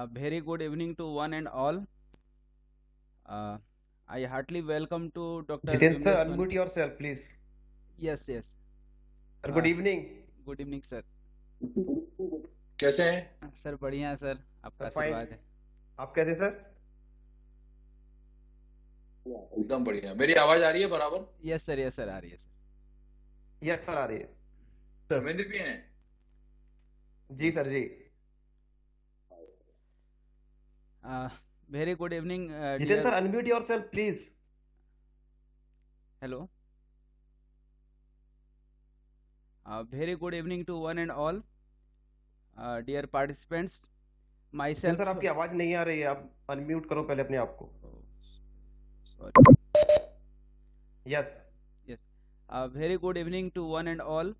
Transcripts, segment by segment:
Very good evening to one and all. Uh, I heartily welcome to Dr. Jitendra sir, Vimlesh Soni. unmute yourself, please. Yes, yes. Sir, good Uh, evening. Good evening, sir. कैसे हैं sir बढ़िया है sir, आपका Sir, fine. आशीर्वाद है. आप कैसे sir? एकदम बढ़िया मेरी आवाज आ रही है बराबर Yes, sir. Yes, sir. आ रही है सर. Yes sir, आ रही है. धर्मेंद्र भी हैं जी sir ji. Very good evening, Jitendra sir, dear. unmute yourself, please. Hello. Very good evening to one and all, dear participants. Myself. Jitendra sir, आपकी आवाज नहीं आ रही है. आप unmute करो पहले अपने आप को. Sorry. Yes. Yes. Very good evening to one and all,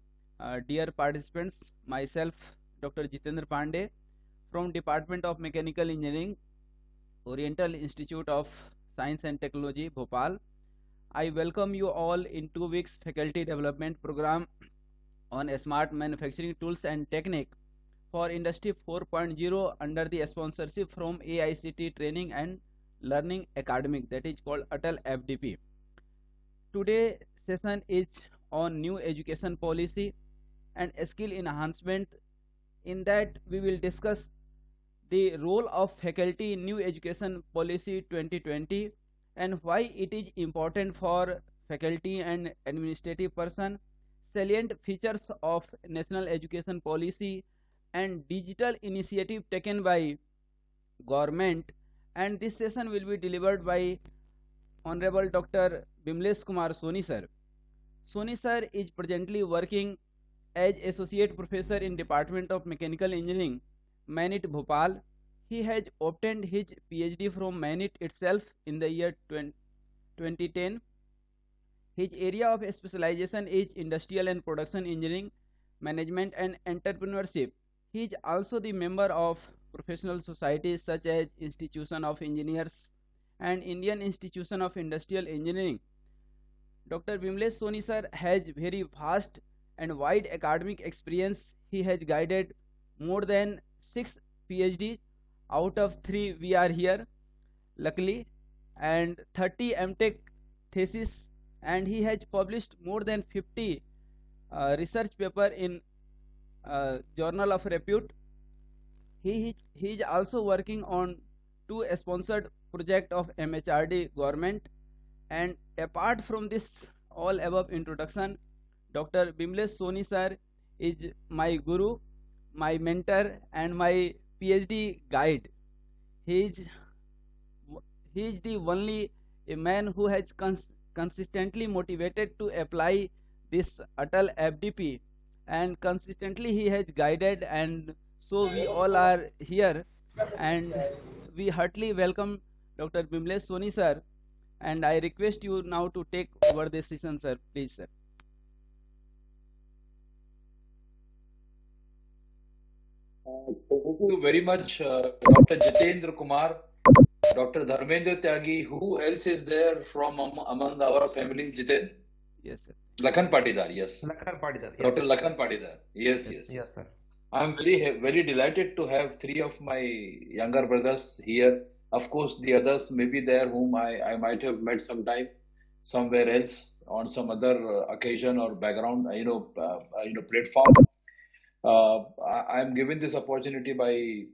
dear participants. Myself, Dr. Jitendra Pandey, from Department of Mechanical Engineering, Oriental Institute of Science and Technology, Bhopal. I welcome you all in 2 weeks faculty development program on smart manufacturing tools and technique for Industry 4.0 under the sponsorship from AICT Training and Learning Academic, that is called Atal FDP. Today session is on new education policy and skill enhancement. In that we will discuss the role of faculty in new education policy 2020 and why it is important for faculty and administrative person, salient features of national education policy and digital initiative taken by government. And this session will be delivered by Honorable Dr. Vimlesh Kumar Soni sir. Soni sir is presently working as Associate Professor in Department of Mechanical Engineering, MANIT Bhopal. He has obtained his PhD from MANIT itself in the year 2010. His area of specialization is Industrial and Production Engineering, Management and Entrepreneurship. He is also the member of professional societies such as Institution of Engineers and Indian Institution of Industrial Engineering. Dr. Vimlesh Soni sir has very vast and wide academic experience. He has guided more than 6 PhD, out of 3 we are here, luckily, and 30 MTech thesis, and he has published more than 50 research paper in journal of repute. He is also working on 2 sponsored project of MHRD government. And apart from this all above introduction, Dr. Vimlesh Soni sir is my guru, my mentor and my PhD guide. He is the only a man who has consistently motivated to apply this Atal FDP, and consistently he has guided, and so we all are here, and we heartily welcome Dr. Vimlesh Soni sir, and I request you now to take over this session, sir. Please, sir. Thank you very much, Dr. Jitendra Kumar, Dr. Dharmendra Tyagi. Who else is there from among our family, Jiten? Yes, sir. Lakhan Patidar, yes. Lakhan Pandey. Yes. Dr. Lakhan Patidar, yes. Yes sir. I'm very delighted to have 3 of my younger brothers here. Of course, the others may be there whom I might have met sometime somewhere else on some other occasion or background, platform. I am given this opportunity by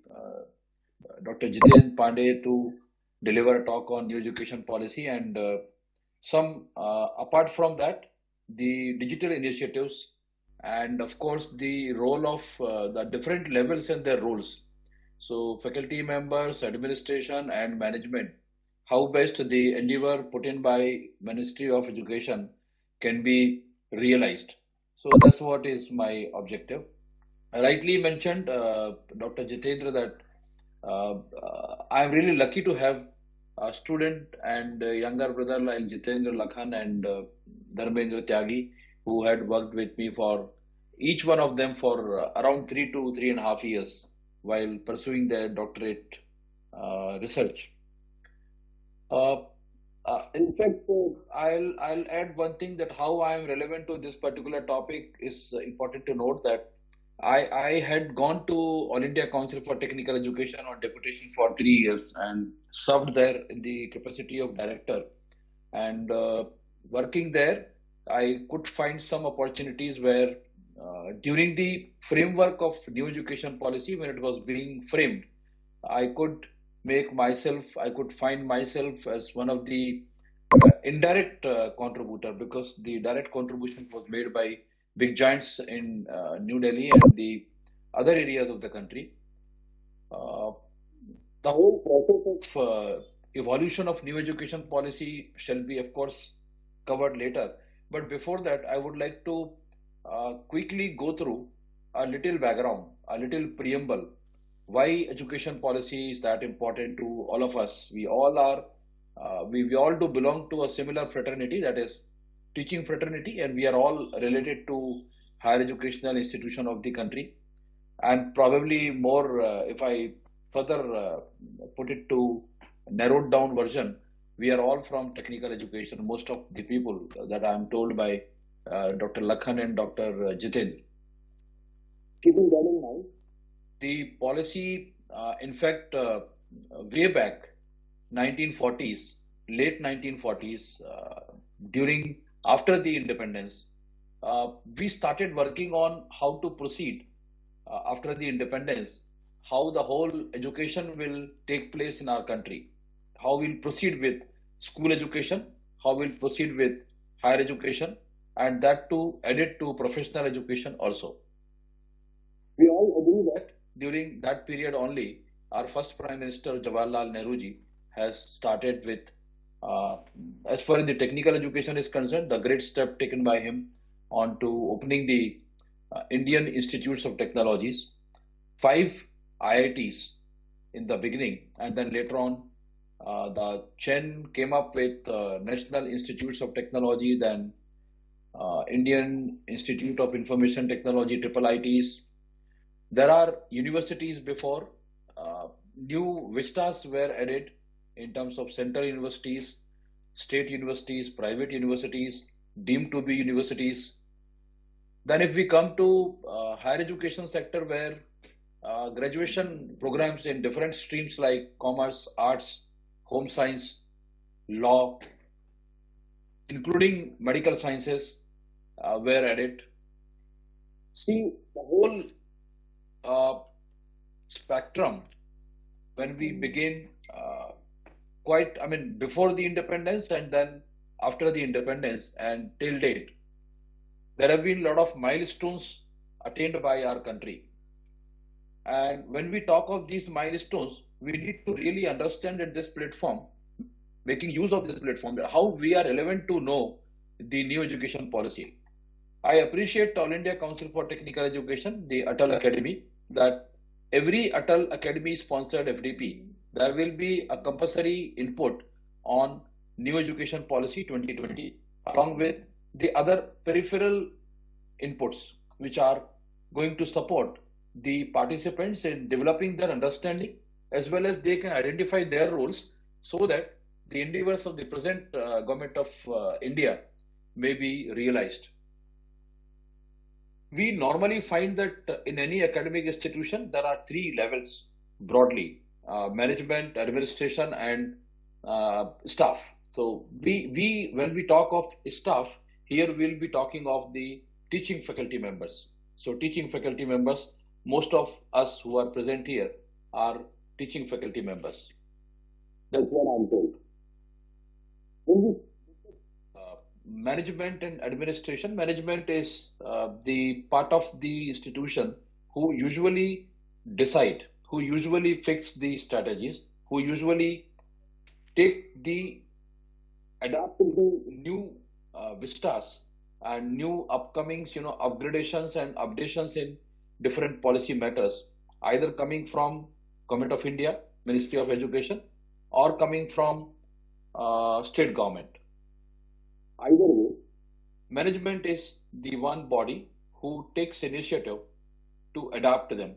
Dr. Jitendra Pandey to deliver a talk on new education policy, and some apart from that, the digital initiatives, and of course the role of the different levels and their roles. So faculty members, administration and management, how best the endeavor put in by Ministry of Education can be realized. So that's what is my objective. Rightly mentioned, Dr. Jitendra, that I am really lucky to have a student and a younger brother like Jitendra Lakhan and Dharmendra Tyagi, who had worked with me for each one of them for around 3 to 3.5 years while pursuing their doctorate research. In fact, I'll add one thing, that how I am relevant to this particular topic is important to note that I had gone to All India Council for Technical Education on deputation for 3 years and served there in the capacity of director. And working there, I could find some opportunities where during the framework of new education policy, when it was being framed, I could I could find myself as one of the indirect contributor, because the direct contribution was made by big giants in New Delhi and the other areas of the country. Uh, the whole process of evolution of new education policy shall be, of course, covered later. But before that, I would like to quickly go through a little background, a little preamble. Why education policy is that important to all of us? We all do belong to a similar fraternity, that is teaching fraternity, and we are all related to higher educational institution of the country. And probably more, if I further put it to narrowed down version, we are all from technical education, most of the people that I am told by Dr. Lakhan and Dr. Jitendra. Keeping that in mind, the policy, in fact, way back 1940s, late 1940s, during after the independence, we started working on how to proceed after the independence, how the whole education will take place in our country, how we'll proceed with school education, how we'll proceed with higher education, and that too added to professional education also. We all agree that during that period only, our first Prime Minister Jawaharlal Nehru ji has started with, as far as the technical education is concerned, the great step taken by him on to opening the Indian Institutes of Technologies, 5 IITs in the beginning, and then later on, the Chen came up with National Institutes of Technology, then Indian Institute of Information Technology, triple ITs. There are universities before, new vistas were added in terms of central universities, state universities, private universities, deemed to be universities. Then if we come to higher education sector, where graduation programs in different streams like commerce, arts, home science, law, including medical sciences, were added. See, the whole spectrum, when we begin before the independence and then after the independence and till date, there have been a lot of milestones attained by our country. And when we talk of these milestones, we need to really understand at this platform, making use of this platform, how we are relevant to know the new education policy. I appreciate All India Council for Technical Education, the Atal Academy, that every Atal Academy sponsored FDP, there will be a compulsory input on new education policy 2020, along with the other peripheral inputs, which are going to support the participants in developing their understanding, as well as they can identify their roles, so that the endeavors of the present government of India may be realized. We normally find that in any academic institution, there are 3 levels broadly: management, administration, and staff. So when we talk of staff, here we'll be talking of the teaching faculty members. So teaching faculty members, most of us who are present here are teaching faculty members. That's what I'm told. When we management and administration, management is the part of the institution who usually decide, who usually fix the strategies, who usually adapt to the new vistas and new upcomings, upgradations and updations in different policy matters, either coming from Government of India, Ministry of Education, or coming from state government. Either way, management is the one body who takes initiative to adapt to them.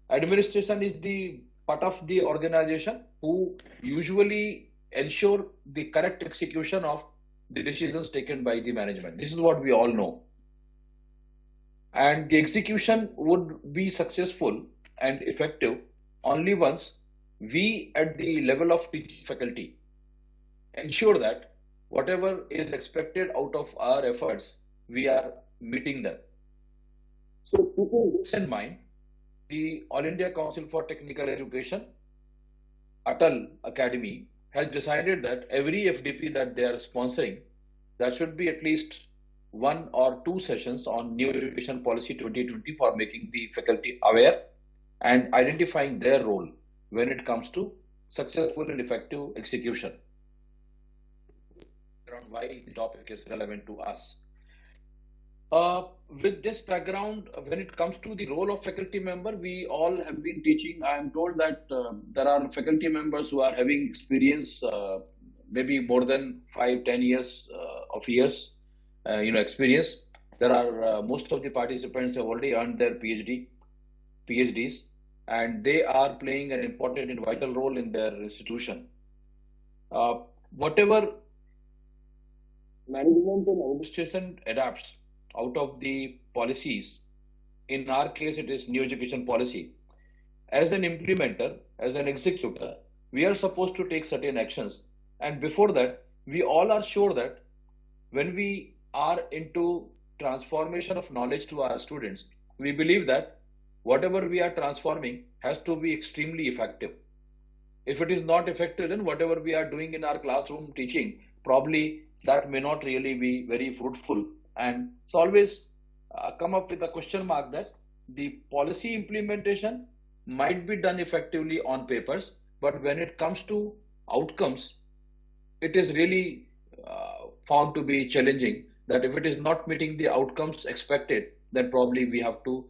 Administration is the part of the organization who usually ensure the correct execution of the decisions taken by the management. This is what we all know. and the execution would be successful and effective only once we at the level of teaching faculty ensure that whatever is expected out of our efforts, we are meeting them. So keeping this in mind, the All India Council for Technical Education, Atal Academy, has decided that every FDP that they are sponsoring, there should be at least 1 or 2 sessions on New Education Policy 2020 for making the faculty aware and identifying their role when it comes to successful and effective execution. Around why the topic is relevant to us. With this background, when it comes to the role of faculty member, we all have been teaching. I am told that there are faculty members who are having experience, maybe more than 5-10 years experience. There are most of the participants have already earned their PhDs, and they are playing an important and vital role in their institution. Whatever management and administration adapts out of the policies, in our case it is new education policy, as an implementer, as an executor, we are supposed to take certain actions, and before that we all are sure that when we are into transformation of knowledge to our students, we believe that whatever we are transforming has to be extremely effective. If it is not effective, then whatever we are doing in our classroom teaching, probably that may not really be very fruitful, and it's always come up with a question mark that the policy implementation might be done effectively on papers, but when it comes to outcomes, it is really found to be challenging, that if it is not meeting the outcomes expected, then probably we have to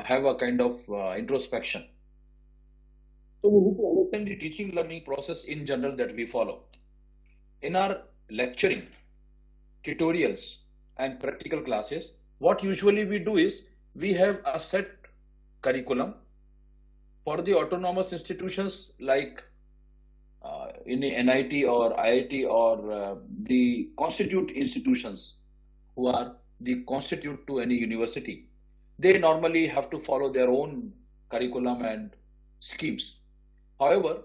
have a kind of introspection. So we need to understand the teaching learning process in general that we follow. In our lecturing, tutorials and practical classes, what usually we do is we have a set curriculum for the autonomous institutions like in the NIT or IIT or the constitute institutions who are the constitute to any university. They normally have to follow their own curriculum and schemes. However,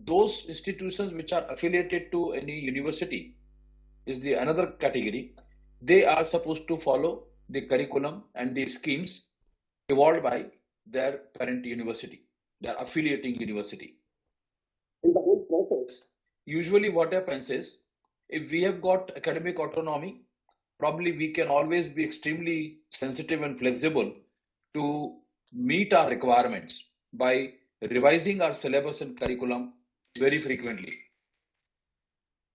those institutions which are affiliated to any university is the another category. They are supposed to follow the curriculum and the schemes evolved by their parent university, their affiliating university. In the whole process, usually what happens is, if we have got academic autonomy, probably we can always be extremely sensitive and flexible to meet our requirements by revising our syllabus and curriculum very frequently.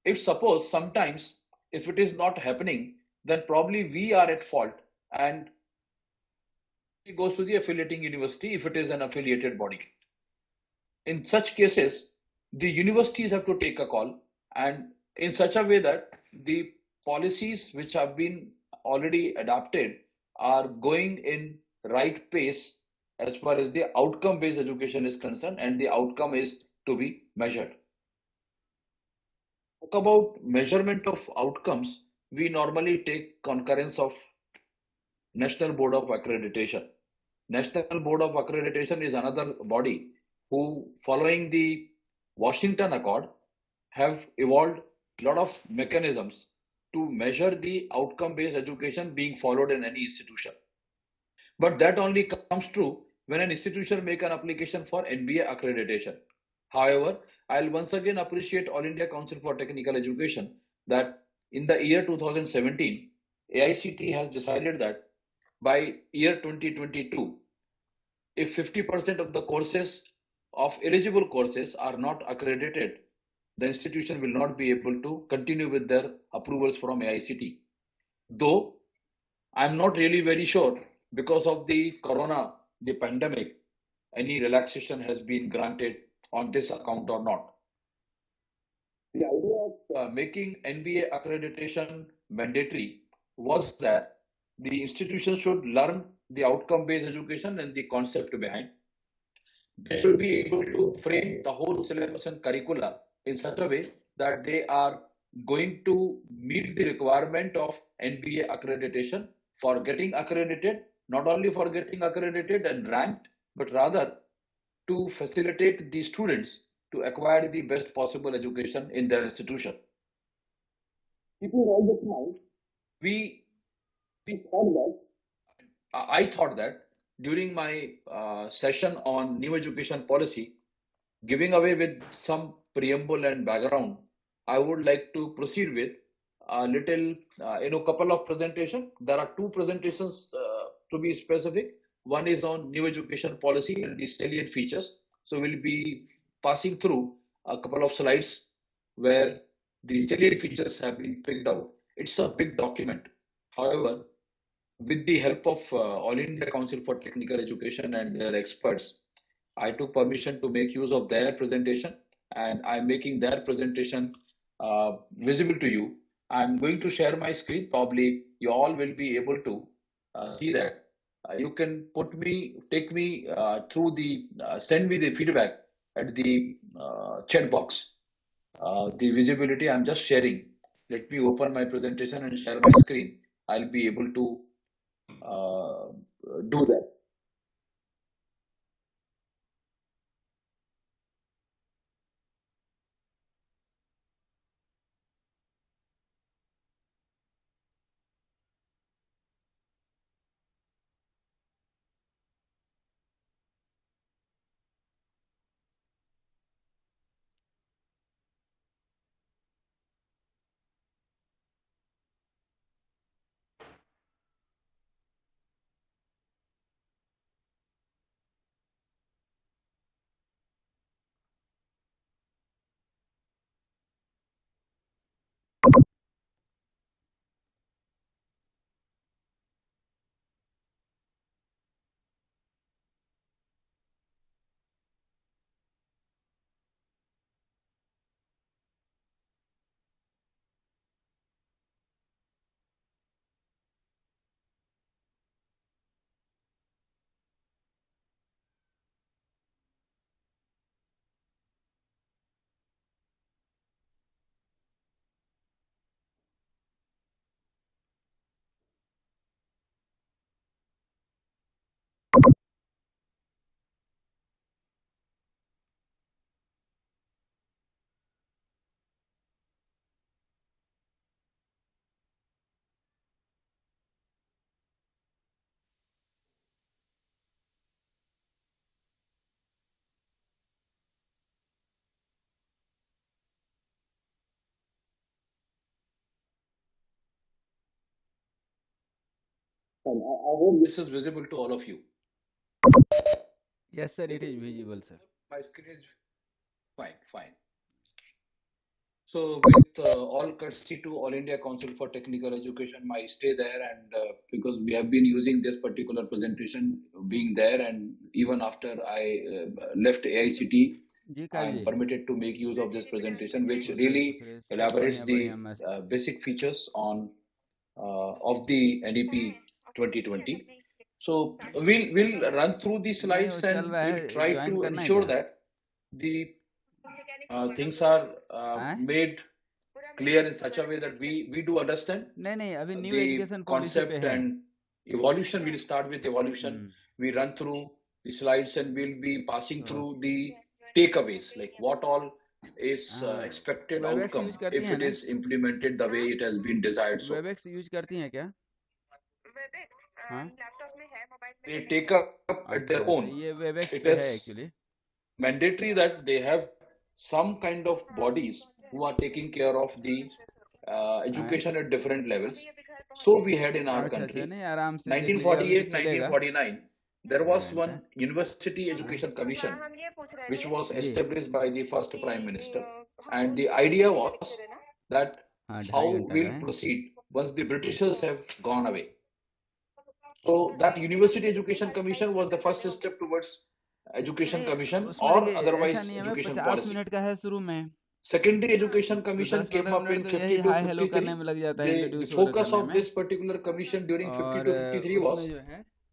If suppose sometimes if it is not happening, then probably we are at fault and it goes to the affiliating university if it is an affiliated body. In such cases, the universities have to take a call, and in such a way that the policies which have been already adopted are going in right pace as far as the outcome based education is concerned, and the outcome is to be measured. Talk about measurement of outcomes, we normally take concurrence of National Board of Accreditation. National Board of Accreditation is another body who, following the Washington Accord, have evolved a lot of mechanisms to measure the outcome-based education being followed in any institution. But that only comes true when an institution make an application for NBA accreditation. However, I'll once again appreciate All India Council for Technical Education that in the year 2017, AICT has decided that by year 2022, if 50% of the courses of eligible courses are not accredited, the institution will not be able to continue with their approvals from AICT. Though I'm not really very sure, because of the corona, the pandemic, any relaxation has been granted on this account or not. The idea of making NBA accreditation mandatory was that the institution should learn the outcome-based education and the concept behind. They should be able to frame the whole syllabus and curricula in such a way that they are going to meet the requirement of NBA accreditation for getting accredited not only for getting accredited and ranked, but rather to facilitate the students to acquire the best possible education in their institution. Keeping all this in mind, we thought that I thought that during my session on new education policy, giving away with some preamble and background, I would like to proceed with a little, couple of presentation. There are two presentations to be specific. One is on new education policy and the salient features. So we'll be passing through a couple of slides where the salient features have been picked out. It's a big document. However, with the help of All India Council for Technical Education and their experts, I took permission to make use of their presentation, and I'm making their presentation visible to you. I'm going to share my screen. Probably you all will be able to see that. You can take me through send me the feedback at the chat box. The visibility I'm just sharing. Let me open my presentation and share my screen. I'll be able to do that. And I hope this is visible to all of you. Yes, sir, it is visible, sir. My screen is fine, fine. So with all courtesy to All India Council for Technical Education, I stay there, and because we have been using this particular presentation being there, and even after I left AICT, I am permitted to make use of this presentation, which really elaborates the basic features on of the NEP 2020. So we'll run through the slides and we'll try to ensure that the things are made clear in such a way that we do understand the concept and evolution. We'll start with evolution. We run through the slides and we'll be passing through the takeaways, like what all is expected outcome if it is implemented the way it has been desired. So Webex use करती हैं क्या? they take up at their own. It is mandatory that they have some kind of bodies who are taking care of the education at different levels. So we had in our country, 1948, 1949, there was one University Education Commission which was established by the first Prime Minister, and the idea was that how we'll proceed once the Britishers have gone away. So that University Education Commission was the first step towards Education Commission or otherwise education policy. Secondary Education Commission came up in 50 to 53. The focus of this particular commission during 50 to 53 was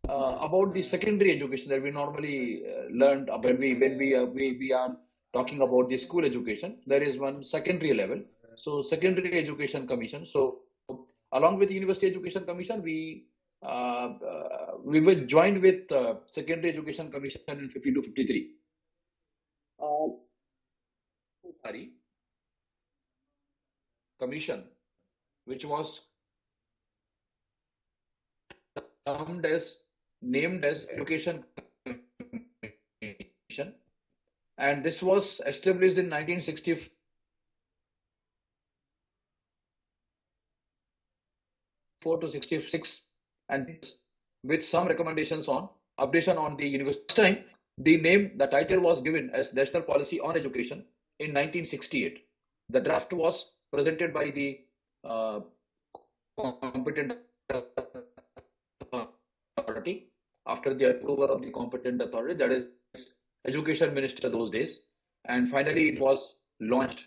about the secondary education that we normally learned when we are talking about the school education. There is one secondary level. So Secondary Education Commission. So along with the University Education Commission, we we were joined with Secondary Education Commission in 52-53. Commission, which was named as Education Commission, and this was established in 1964 to 66, and with some recommendations on updation on the university. This time, the title was given as National Policy on Education in 1968. The draft was presented by the competent authority after the approval of the competent authority, that is Education Minister those days, and finally it was launched,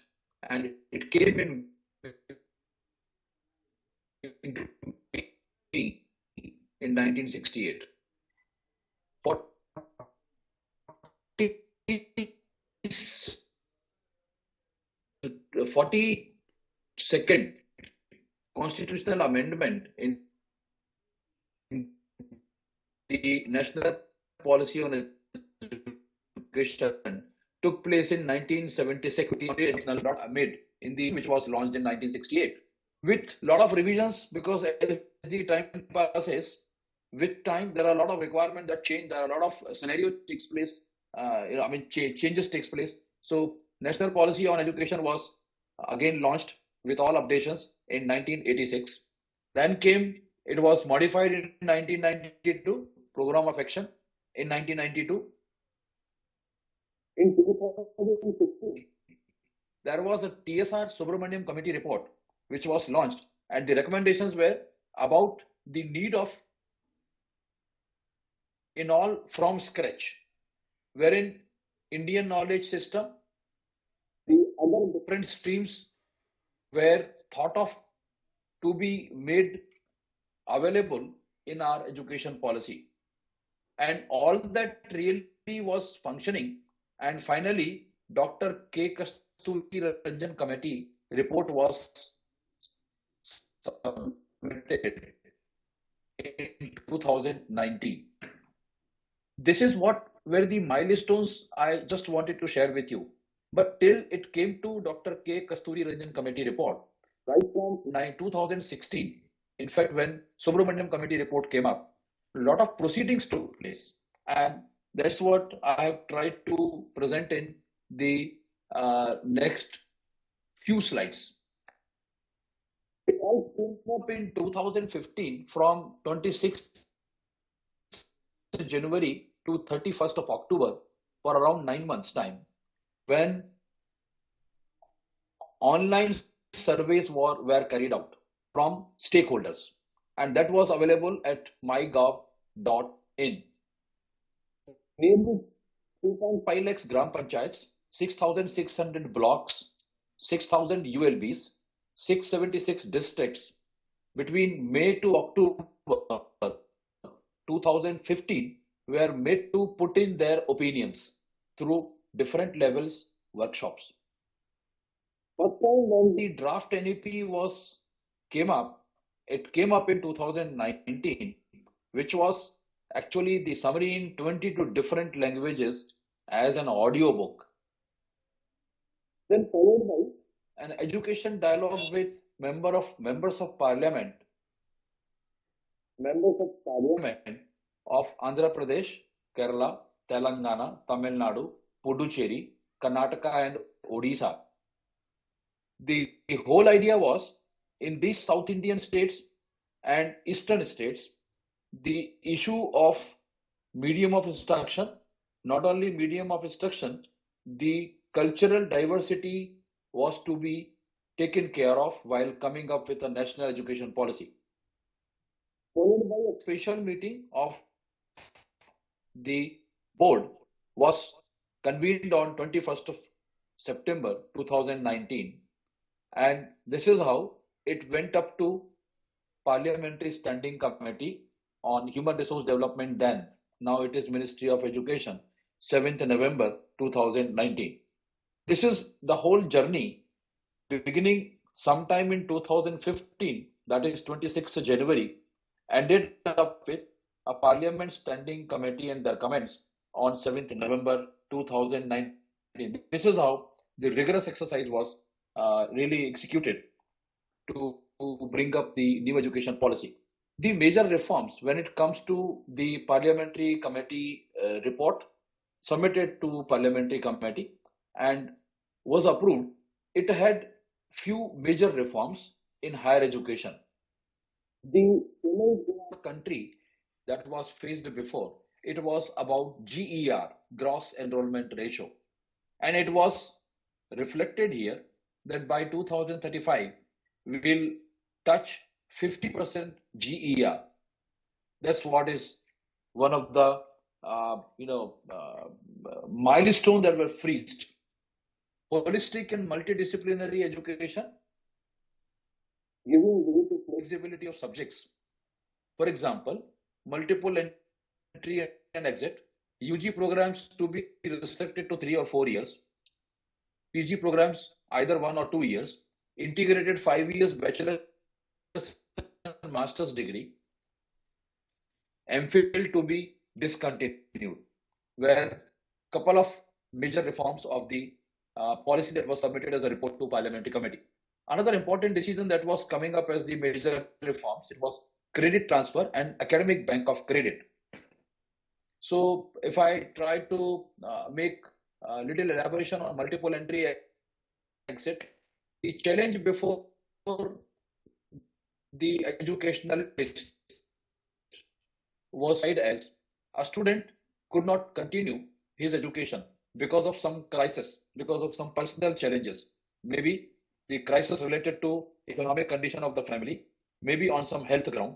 and it came in 1968. 42nd constitutional amendment in the National Policy on Education took place in 1976, which was launched in 1968, with a lot of revisions, because as the time passes, with time there are a lot of requirements that change. There are a lot of scenarios takes place. Changes takes place. So National Policy on Education was again launched with all updations in 1986. Then it was modified in 1992, Program of Action in 1992. In 2016, there was a TSR Subramaniam Committee report which was launched, and the recommendations were about the need of in all from scratch, wherein Indian knowledge system, the other different streams were thought of to be made available in our education policy, and all that really was functioning. And finally, Dr. K. Kasturi Ranjan Committee report was submitted in 2019. This is what were the milestones I just wanted to share with you. But till it came to Dr. K. Kasturi Ranjan Committee report, right from 2016, in fact, when Subramaniam Committee report came up, a lot of proceedings took place, and that's what I have tried to present in the next few slides. It all came up in 2015 from 26th January to 31st of October for around 9 months time, when online surveys were carried out from stakeholders, and that was available at mygov.in. Namely, 2.5 lakhs gram panchayats, 6,600 blocks, 6,000 ULBs, 676 districts between May to October 2015 were made to put in their opinions through different levels workshops. First time when the draft NEP came up, it came up in 2019, which was actually the summary in 22 different languages as an audio book. Then followed by an education dialogue with members of parliament of Andhra Pradesh, Kerala, Telangana, Tamil Nadu, Puducherry, Karnataka and Odisha. The whole idea was, in these South Indian states and Eastern states, the issue of medium of instruction, not only medium of instruction, the cultural diversity was to be taken care of while coming up with a national education policy. Followed by a special meeting of the board was convened on 21st of September 2019, and this is how it went up to Parliamentary Standing Committee on Human Resource Development then. Now it is Ministry of Education, 7th November 2019. This is the whole journey beginning sometime in 2015, that is 26th January, ended up with a Parliament Standing Committee and their comments on 7th November 2019. This is how the rigorous exercise was really executed to bring up the new education policy. The major reforms when it comes to the parliamentary committee report submitted to parliamentary committee and was approved, it had few major reforms in higher education. The country that was faced before, it was about GER, gross enrollment ratio, and it was reflected here that by 2035 we will touch 50% GER. That's what is one of the milestone that were freezed. Holistic and multidisciplinary education, giving flexibility of subjects. For example, multiple entry and exit, UG programs to be restricted to 3 or 4 years, PG programs either 1 or 2 years, integrated 5 years bachelor's and master's degree, MPhil to be discontinued, where couple of major reforms of the policy that was submitted as a report to parliamentary committee. Another important decision that was coming up as the major reforms, it was credit transfer and academic bank of credit. So if I try to make a little elaboration on multiple entry exit, the challenge before the educational was cited as a student could not continue his education because of some crisis, because of some personal challenges, maybe the crisis related to economic condition of the family, maybe on some health ground,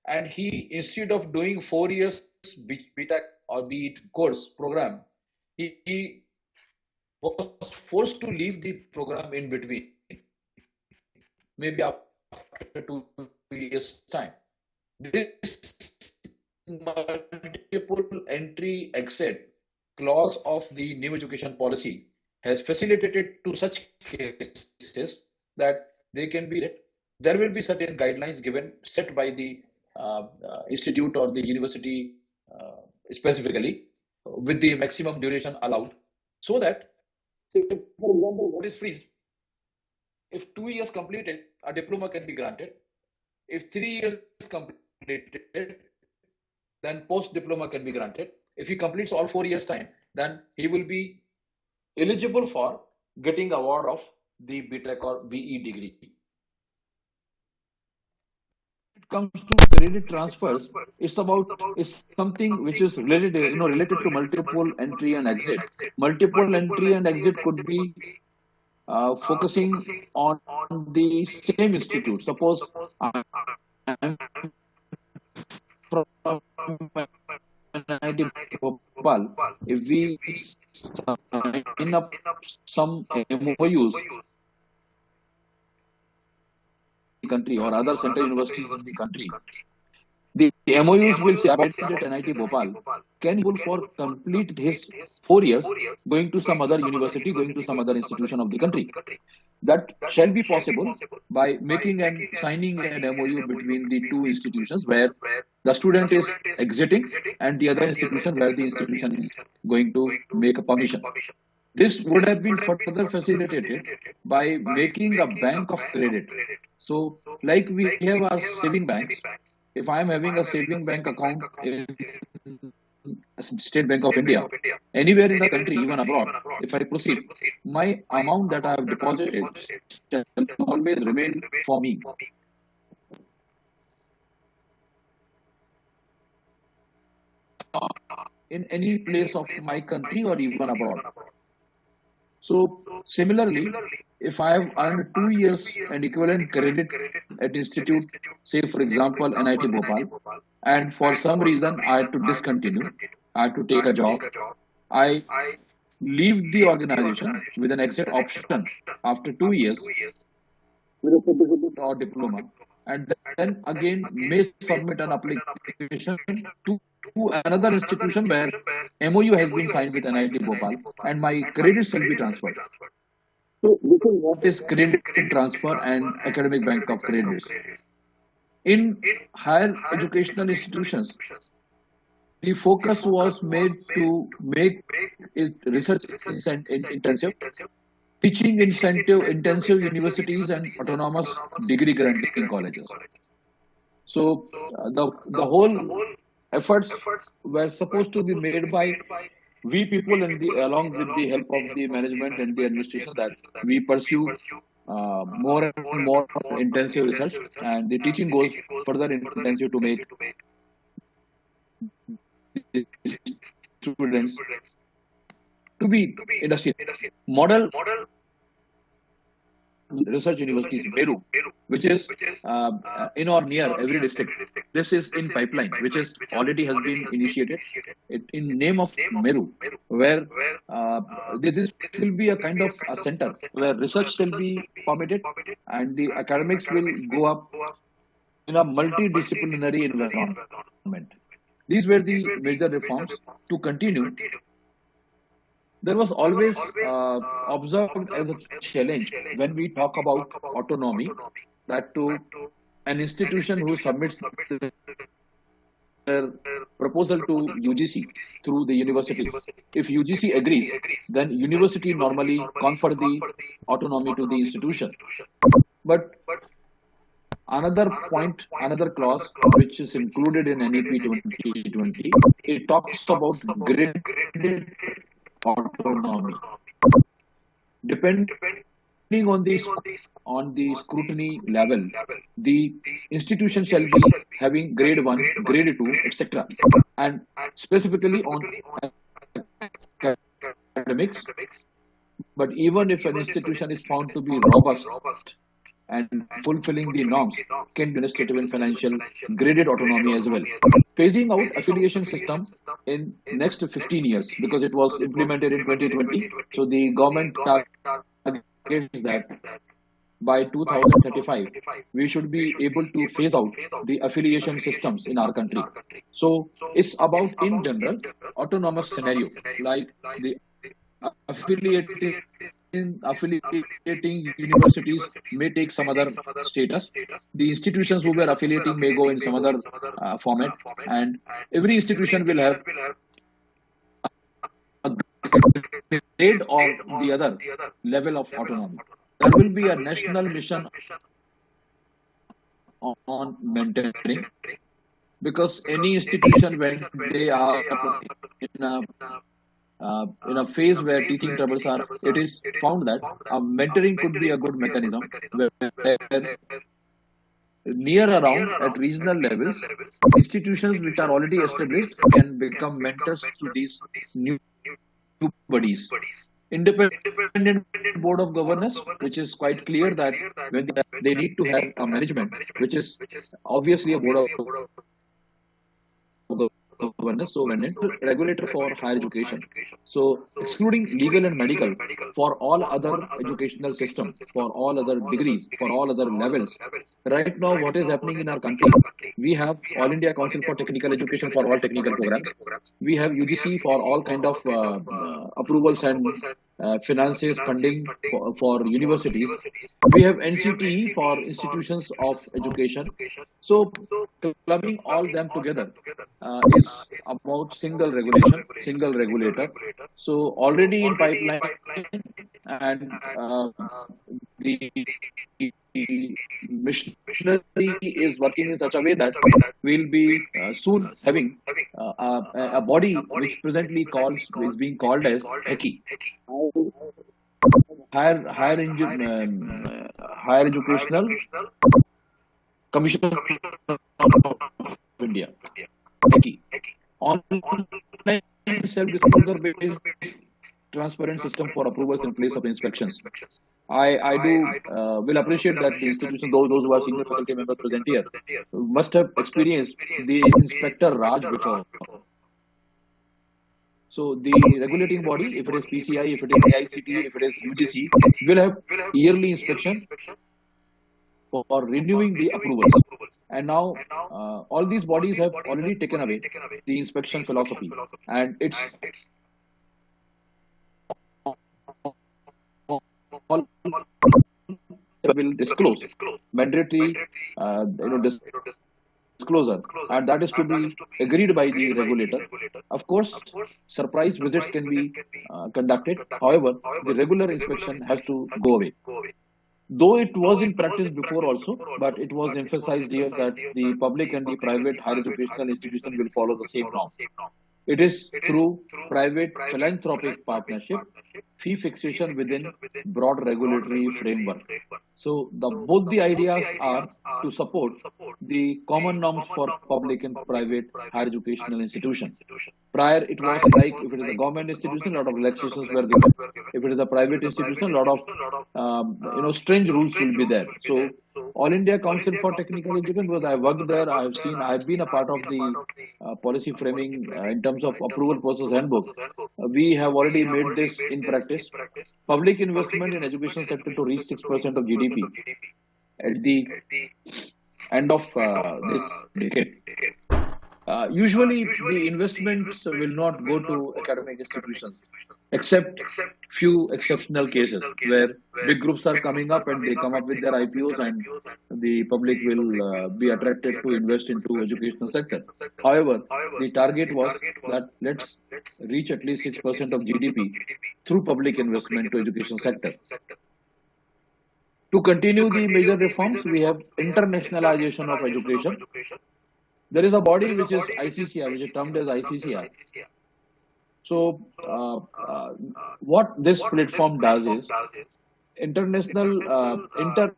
and he, instead of doing 4 years BTech or BEd course program, he was forced to leave the program in between, maybe after 2 years time. This multiple entry exit clause of the new education policy has facilitated to such cases that they can be, there will be certain guidelines given, set by the institute or the university specifically, with the maximum duration allowed, so that, say, for example, what is freezed, if 2 years completed, a diploma can be granted. If 3 years completed, then post diploma can be granted. If he completes all 4 years time, then he will be eligible for getting award of the BTech or BE degree. It comes to credit transfers, it's something which is related, related to multiple entry and exit. Multiple entry and exit could be focusing on the same institute. Suppose I'm from MIT Bhopal, if we sign up some MOUs country or other central universities in the country, the MOUs will say at NIT Bhopal can he for complete his 4 years going to some other university, going to some other institution of the country. That shall be possible by making and signing an MOU between the two institutions where the student is exiting and the other institution where the institution is going to make a permission. This would have been further facilitated by making a bank of credit. So, like we have our saving banks, if I am having a saving bank account in State Bank of India, anywhere in the country, even abroad, if I proceed, my amount that I have deposited shall always remain for me. In any place of my country or even abroad. So similarly, if I have earned 2 years and equivalent credit at institute, say for example NIT Bhopal, and for some reason I had to discontinue, I had to take a job, I leave the organization with an exit option after 2 years with a certificate or diploma, and then again may submit an application to another institution where MOU has been signed with NIT Bhopal and my credits will be transferred. So this is what is credit transfer and academic bank of credits. In higher educational institutions, the focus was made to make is research intensive, teaching intensive universities and autonomous degree granting colleges. So the whole efforts were supposed to be made by we people and along with the help of the management and the administration, that we pursue more and more intensive research, and the teaching goes further intensive to make the students to be industry. Model research universities, Meru, which is in or near every district. This is in pipeline, which is already has been initiated in name of Meru, where this will be a kind of a center where research shall be permitted and the academics will go up in a multidisciplinary environment. These were the major reforms to continue. There was always observed as a challenge when we talk about autonomy, that to an institution who submits their proposal to UGC through the university, if UGC agrees, then university normally confer the autonomy to the institution. But another point, another clause which is included in NEP 2020, it talks about graded autonomy. Depending on the scrutiny level, the institution shall be having grade 1, grade 2, etc. And specifically on academics. But even if an institution is found to be robust and fulfilling the norms, can be administrative and financial graded autonomy as well. Phasing out affiliation system in next 15 years, because it was implemented in 2020. So the government targets that by 2035, we should be able to phase out the affiliation systems in our country. So it's about, in general, autonomous scenario, like the affiliating universities may take some other status. The institutions who were affiliating may go in some other format, and every institution will have a grade or the other level of autonomy. There will be a national mission on mentoring, because any institution, when they are in a phase where teaching troubles are, it is found that mentoring could be a good mechanism where near around at regional levels, institutions which are already established can become mentors to these new bodies. Independent board of governors, which is quite clear that when they need to have a management, which is obviously a board of governors, so regulator for higher education. So excluding legal and medical for all other educational systems, for all other degrees, for all other levels. Right now, what is happening in our country? We have All India Council for Technical Education for all technical programs. We have UGC for all kind of approvals and finances, funding for universities. We have NCTE for institutions of education. So clubbing all them together is about single regulation, single regulator. So already in pipeline, and the missionary is working in such a way that we'll be soon having a body which presently is being called as HECI, Higher Educational Commission of India, HECI. Online self-disclosure based transparent system for approvals in place of inspections. I will appreciate that the institution, those who are senior faculty members present here, must have experienced the Inspector Raj before. So the regulating body, if it is PCI, if it is AICTE, if it is UGC, will have yearly inspection for renewing the approvals. And now all these bodies have already taken away the inspection philosophy, and it's all will disclose mandatory disclosure, and that is to be agreed by the regulator. Of course, surprise visits can be conducted. However, the regular inspection has to go away. Though it was in practice before also, but it was emphasized here that the public and the private higher educational institution will follow the same norm. It is through private philanthropic partnership, fee fixation within broad regulatory framework. So both the ideas are to support the common norms for public and private higher educational institutions. Prior, it was like if it is a government institution, a lot of relaxations were given. If it is a private institution, a lot of strange rules will be there. So All India Council for Technical Education, because I worked there, I've been a part of the policy framing in terms of approval process handbook. We have already made this in practice. Public investment in education sector to reach 6% of GDP at the end of this decade. Usually, the investments will not go to academic institutions, except few exceptional cases where big groups are coming up and they come up with their IPOs and the public will be attracted to invest into educational sector. However, the target was that let's reach at least 6% of GDP through public investment to education sector. To continue the major reforms, we have internationalization of education. There is a body which is ICCR, which is termed as ICCR. So, what this platform does is international,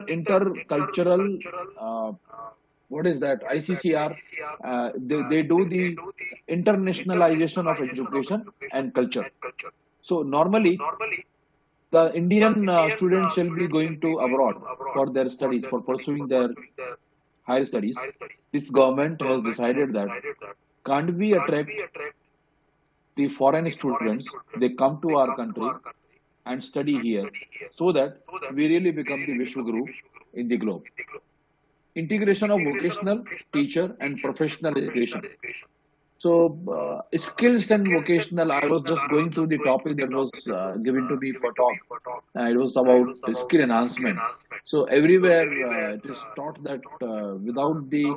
intercultural, what is that? ICCR, they do the internationalization of education and culture. So, normally, the Indian students shall be going to abroad for their studies, for pursuing their higher studies. This government has decided that can't we attract the foreign students, they come to our country and study here so that we really become the Vishwaguru in the globe. Integration of vocational, teacher and professional education. So, skills and vocational, I was just going through the topic that was given to me for talk. It was about skill enhancement. So, everywhere it is taught that without the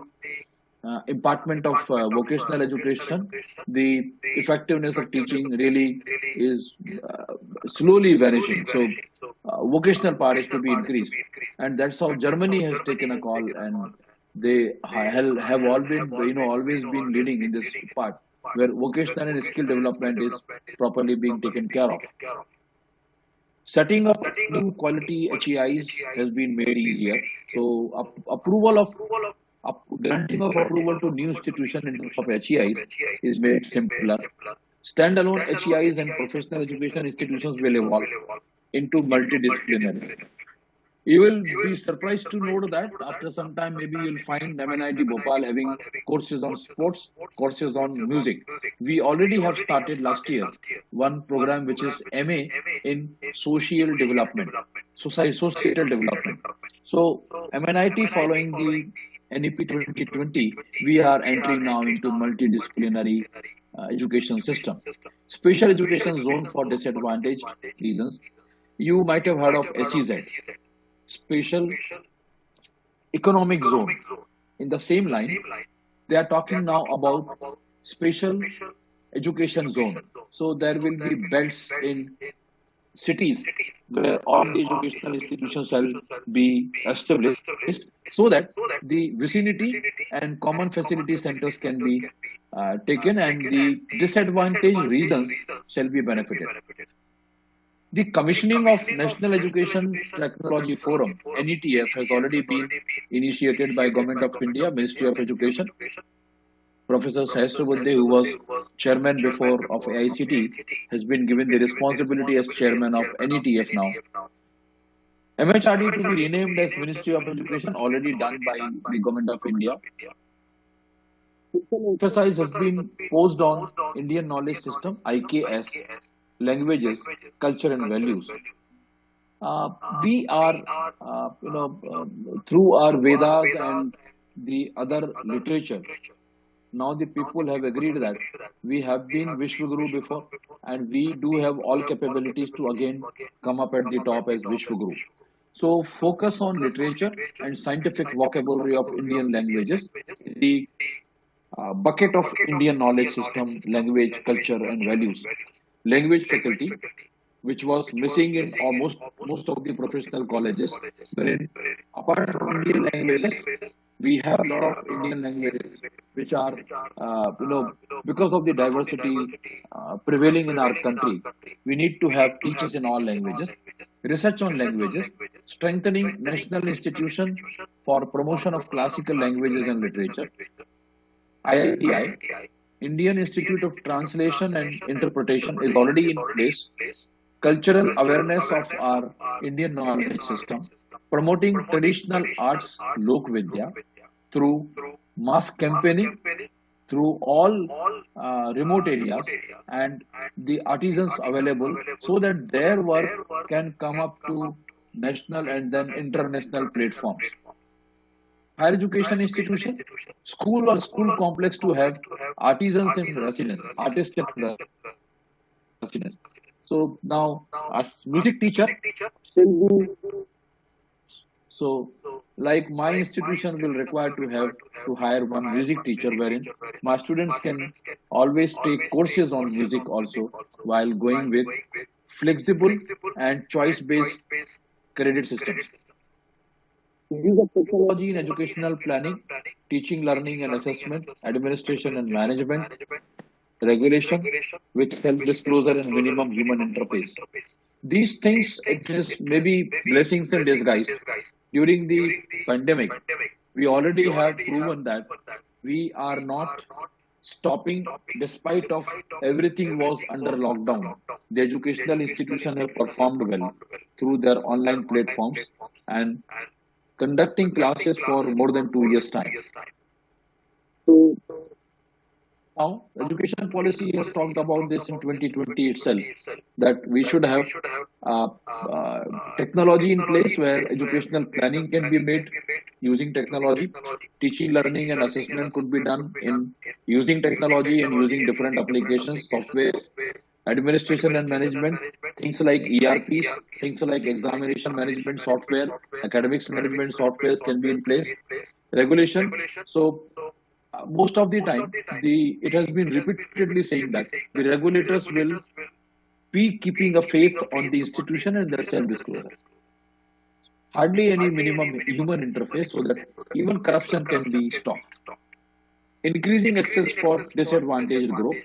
impartment of vocational education, the effectiveness of teaching really is slowly vanishing. So, vocational part is to be increased, and that's how Germany has taken a call, and they have always been leading in this part, where vocational and skill development is properly being taken care of. Setting up new quality HEIs has been made easier. So, granting of approval to new institution in terms of HEIs is made simpler. Standalone HEIs and professional education institutions will evolve into multidisciplinary. You will be surprised to note that after some time, maybe you'll find MANIT Bhopal having courses on sports, courses on music. We already have started last year one program which is MA in social development, societal development. So, MANIT following the NEP 2020, we are entering now into multidisciplinary education system. Special education zone for disadvantaged regions. You might have heard of SEZ, Special Economic Zone. In the same line, they are talking now about Special Education Zone. So there will be belts in cities where all the educational institutions shall be established so that the vicinity and common facility centers can be taken and the disadvantaged regions shall be benefited. The commissioning of National Education Technology Forum, NETF, has already been initiated by Government of India, Ministry of Education. Professor Sahasrabudhe, who was chairman before of AICT, has been given the responsibility as chairman of NETF now. MHRD to be renamed as Ministry of Education, already done by the Government of India. Emphasis has been posed on Indian Knowledge System, IKS, languages, culture and values. We are, through our Vedas and the other literature, now the people have agreed that we have been Vishwaguru before and we do have all capabilities to again come up at the top as Vishwaguru. So focus on literature and scientific vocabulary of Indian languages in the bucket of Indian knowledge system, language, culture, and values. Language faculty, which was missing in almost most of the professional colleges, wherein apart from Indian languages, we have a lot of Indian languages which are, because of the diversity prevailing in our country, we need to have teachers in all languages. Research on languages, strengthening national institution for promotion of classical languages and literature. IITI, Indian Institute of Translation and Interpretation, is already in place. Cultural awareness of our Indian knowledge system, promoting traditional arts, Lok Vidya, through mass campaigning through all remote areas and the artisans available so that their work can come up to national and then international platforms. Higher education institution, school or school complex to have artisans in residence, artists in residence. So now, as music teacher, so like my institution will require to hire one music teacher wherein my students can always take courses on music also while going with flexible and choice-based credit systems. Use of technology in educational planning, teaching, learning and assessment, administration and management, regulation with self-disclosure and minimum human interface. These things exist maybe blessings in disguise. During the pandemic, we already have proven that we are not stopping despite of everything was under lockdown. The educational institution have performed well through their online platforms and conducting classes for more than 2 years time. So now, education policy has talked about this in 2020 itself, that we should have technology in place where educational planning can be made using technology. Teaching, learning, and assessment could be done in using technology and using different applications, softwares, administration and management, things like ERPs, things like examination management software, academics management softwares can be in place. Regulation. So most of the time, it has been repeatedly saying that the regulators will be keeping a faith on the institution and their self-disclosure. Hardly any minimum human interface so that even corruption can be stopped. Increasing access for disadvantaged group.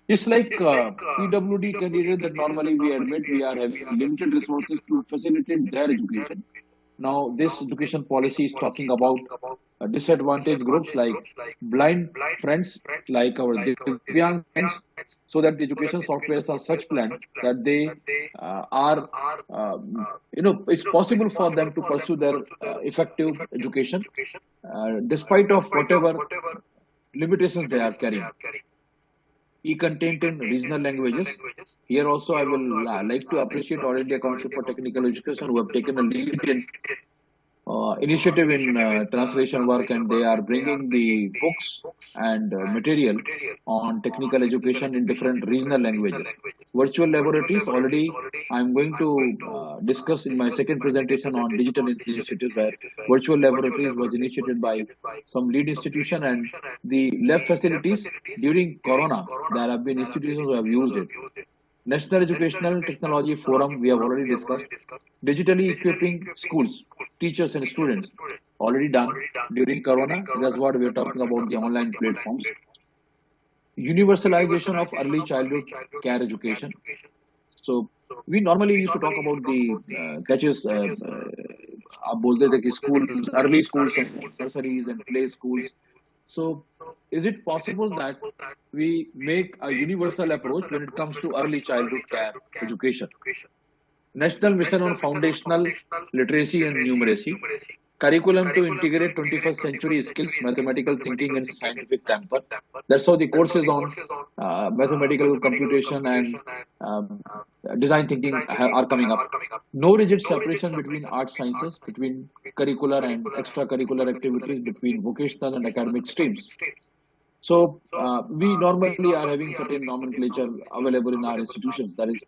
Just like PWD candidates that normally we admit we are having limited resources to facilitate their education. Now, this education policy is talking about disadvantaged groups like blind friends, like our Divyang friends, so that the education softwares are such planned that they it's possible for them to pursue their effective education despite of whatever limitations they are carrying. E-content in regional languages. Here also I will like to appreciate All India Council for Technical Education who have taken a lead in initiative in translation work, and they are bringing the books and material on technical education in different regional languages. Virtual laboratories, already I'm going to discuss in my second presentation on digital initiatives, where virtual laboratories was initiated by some lead institution, and the lab facilities during Corona, there have been institutions who have used it. National Educational Technology Forum, we have already discussed. Digitally equipping schools, teachers and students, already done during Corona. That's what we are talking about, the online platforms. Universalization of early childhood care education. So we normally used to talk about the catches, आप बोलते थे कि schools, early schools and nurseries and play schools. So is it possible that we make a universal approach when it comes to early childhood care education? National Mission on Foundational Literacy and Numeracy. Curriculum to integrate 21st century skills, mathematical thinking and scientific temper. That's how the courses on mathematical computation and design thinking are coming up. No rigid separation between art sciences, between curricular and extracurricular activities, between vocational and academic streams. So we normally are having certain nomenclature available in our institutions. That is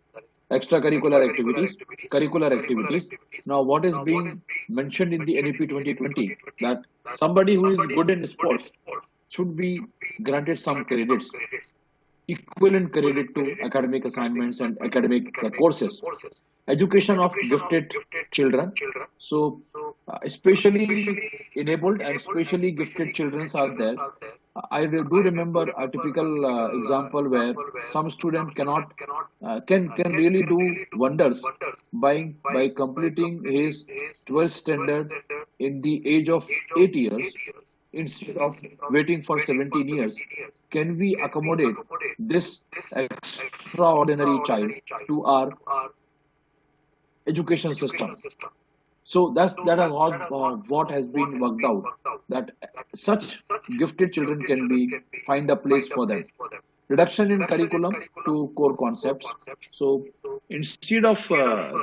extracurricular activities, curricular activities. Now, what is being mentioned in the NEP 2020 that somebody who is good in sports should be granted some credits, equivalent credit to academic assignments and academic courses. Education of gifted children. So, especially enabled and specially gifted children are there. I do remember a typical example where some student cannot can really do wonders by completing his 12th standard in the age of 8 years instead of waiting for 17 years. Can we accommodate this extraordinary child to our education system? So that is what has been worked out, that such gifted children can be find a place for them. Reduction in curriculum to core concepts. So instead of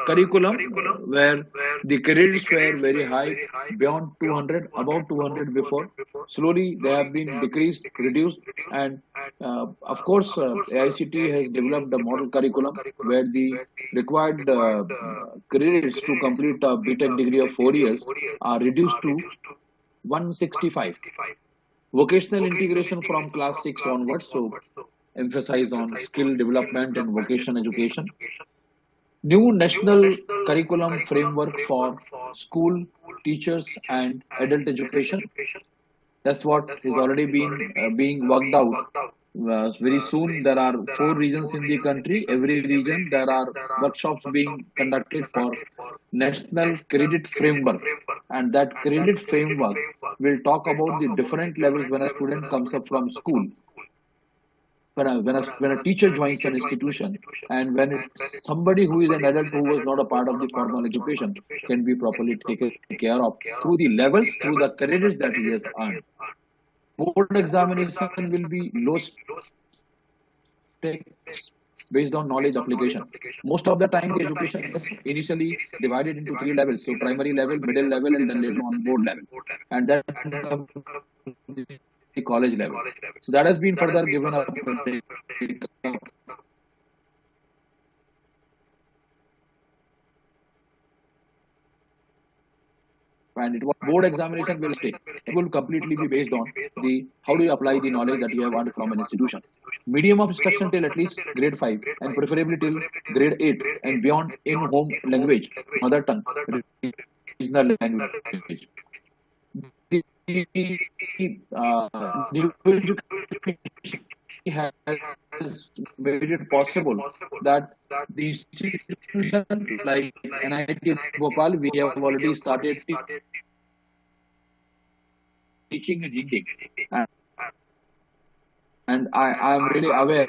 curriculum where the credits were very high, beyond 200, above 200 before, slowly they have been decreased, reduced, and of course AICT has developed a model curriculum where the required credits to complete a BTech degree of 4 years are reduced to 165. Vocational integration from class 6 onwards, so emphasize on skill development and vocation education. New national curriculum framework for school, teachers and adult education. That's what has already been being worked out. Very soon there are 4 regions in the country. Every region there are workshops being conducted for national credit framework, and that credit framework will talk about the different levels when a student comes up from school, when a teacher joins an institution, and when somebody who is an adult who was not a part of the formal education can be properly taken care of through the levels, through the credits that he has earned. Board examination will be low stakes based on knowledge application. Most of the time, the education is initially divided into 3 levels. So primary level, middle level, and then later on board level. And then the college level. So that has been further given up. And it was board examination will stay. It will completely be based on the how do you apply the knowledge that you have earned from an institution. Medium of instruction till at least grade 5 and preferably till grade 8 and beyond in home language, mother tongue, regional language. The new education has made it possible that the institution like NIT Bhopal, we have already started teaching in Hindi. And I am really aware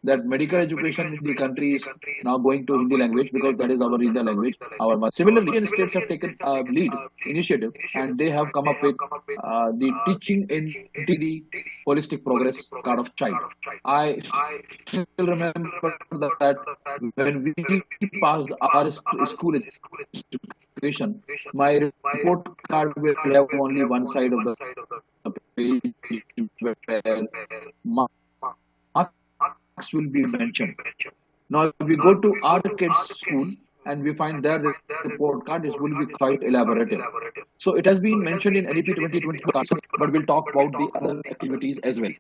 that medical education in the country is now going to Hindi language because that is our regional language. Similarly, Indian states have taken a lead initiative and they have come up with the teaching in the holistic progress card of child. I still remember that when we passed our school education, my report card will have only one side of the page where marks will be mentioned. Now, if we go to our kids' school and we find their report card, it will be quite elaborative. So it has been mentioned in NEP 2020, but we'll talk about the other activities as well.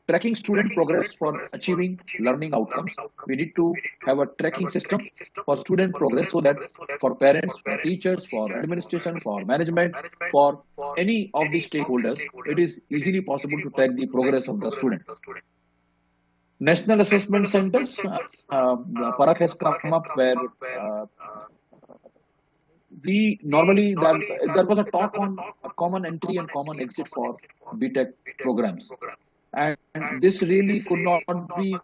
Tracking student progress for achieving learning outcomes. We need to have a tracking system for student progress so that for parents, for teachers, for administration, for management, for any of the stakeholders, it is easily possible to track the progress of the student. National assessment centers, Parak has come up where we normally, there was a talk on a common entry and common exit for BTech programs. And this really could not be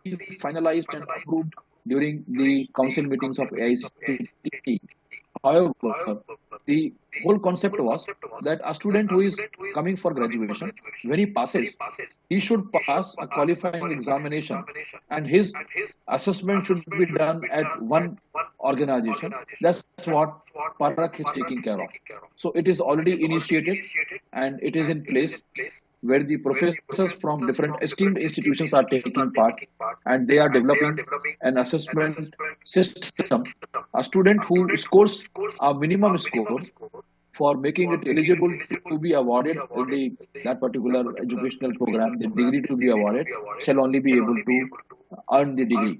finalized and approved during the council meetings of AICTE. However, the whole concept was that a student who is coming for graduation, when he passes, he should pass a qualifying examination and his assessment should be done at one organization. That's what Parak is taking care of. So it is already initiated and it is in place. where the professors from different esteemed institutions are taking part, and they are developing an assessment system. A student who scores a minimum score for making it eligible to be awarded in that particular educational program, the degree to be awarded, shall only be able to earn the degree.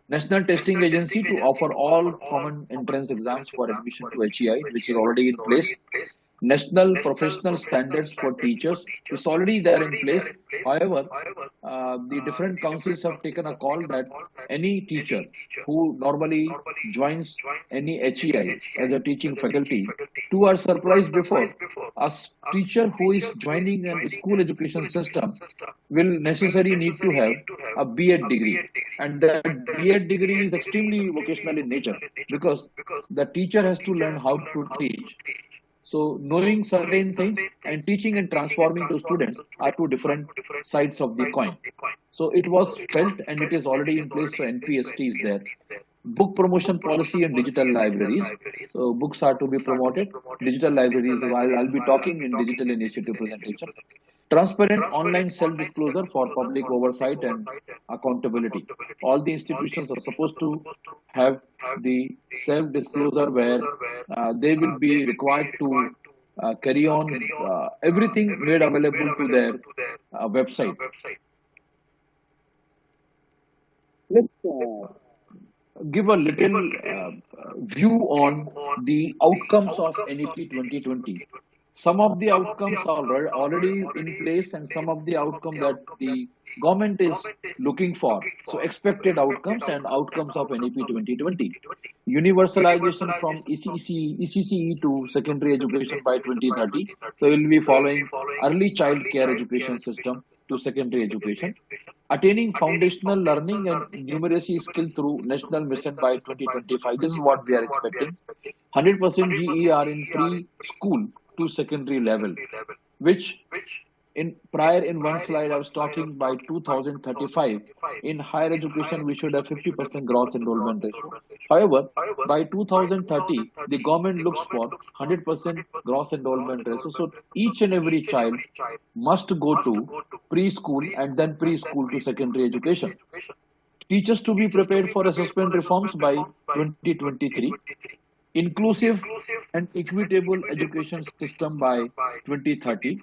National Testing Agency to offer all common entrance exams for admission to HEI, which is already in place. National Professional Standards for Teachers is already there in place. However, the different councils have taken a call that any teacher who normally joins any HEI as a teaching faculty, to our surprise before, a teacher who is joining a school education system will necessarily need to have a B.Ed degree. And that B.Ed degree is extremely vocational in nature because the teacher has to learn how to teach. So knowing certain things and teaching and transforming to students are two different sides of the coin. So it was felt and it is already in place. So NPST is there. Book promotion policy and digital libraries. So books are to be promoted. Digital libraries, I'll be talking in digital initiative presentation. Transparent online self-disclosure for public oversight and accountability. All the institutions are supposed to have the self-disclosure where they will be required to carry on everything made available to their website. Let's give a little view on the outcomes of NEP 2020. Some of the outcomes are already in place and some of the outcomes that the government is looking for. So expected outcomes and outcomes of NEP 2020. Universalization from ECCE to secondary education by 2030. So we will be following early child care education system to secondary education. Attaining foundational learning and numeracy skill through national mission by 2025. This is what we are expecting. 100% GER in pre-school to secondary level, which in one slide I was talking by 2035 in higher education we should have 50% gross enrollment ratio. However, by 2030 the government looks for 100% gross enrollment ratio. So each and every child must go to preschool and then preschool to secondary education. Teachers to be prepared for assessment reforms by 2023. Inclusive and equitable education system by 2030.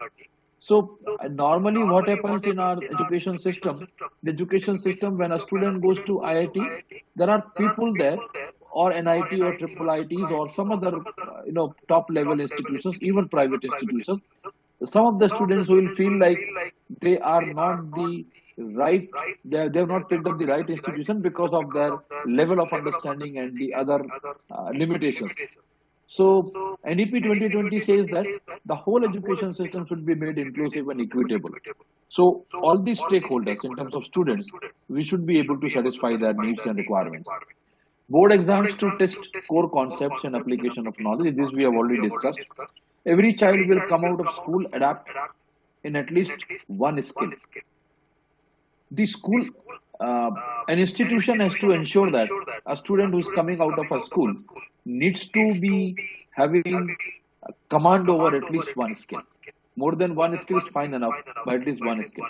So normally what happens in our education system, the education system when a student goes to IIT, there are people there or NIT or triple ITs or some other top level institutions, even private institutions. Some of the students will feel like they are not the right, they have not picked up the right institution because of their level of understanding and the other limitations. So NEP 2020 says that the whole education system should be made inclusive and equitable. So all these stakeholders in terms of students, we should be able to satisfy their needs and requirements. Board exams to test core concepts and application of knowledge. This we have already discussed. Every child will come out of school adapt in at least one skill. The school, an institution has to ensure that a student who is coming out of a school needs to be having command over at least one skill. More than one skill is fine enough, but at least one skill.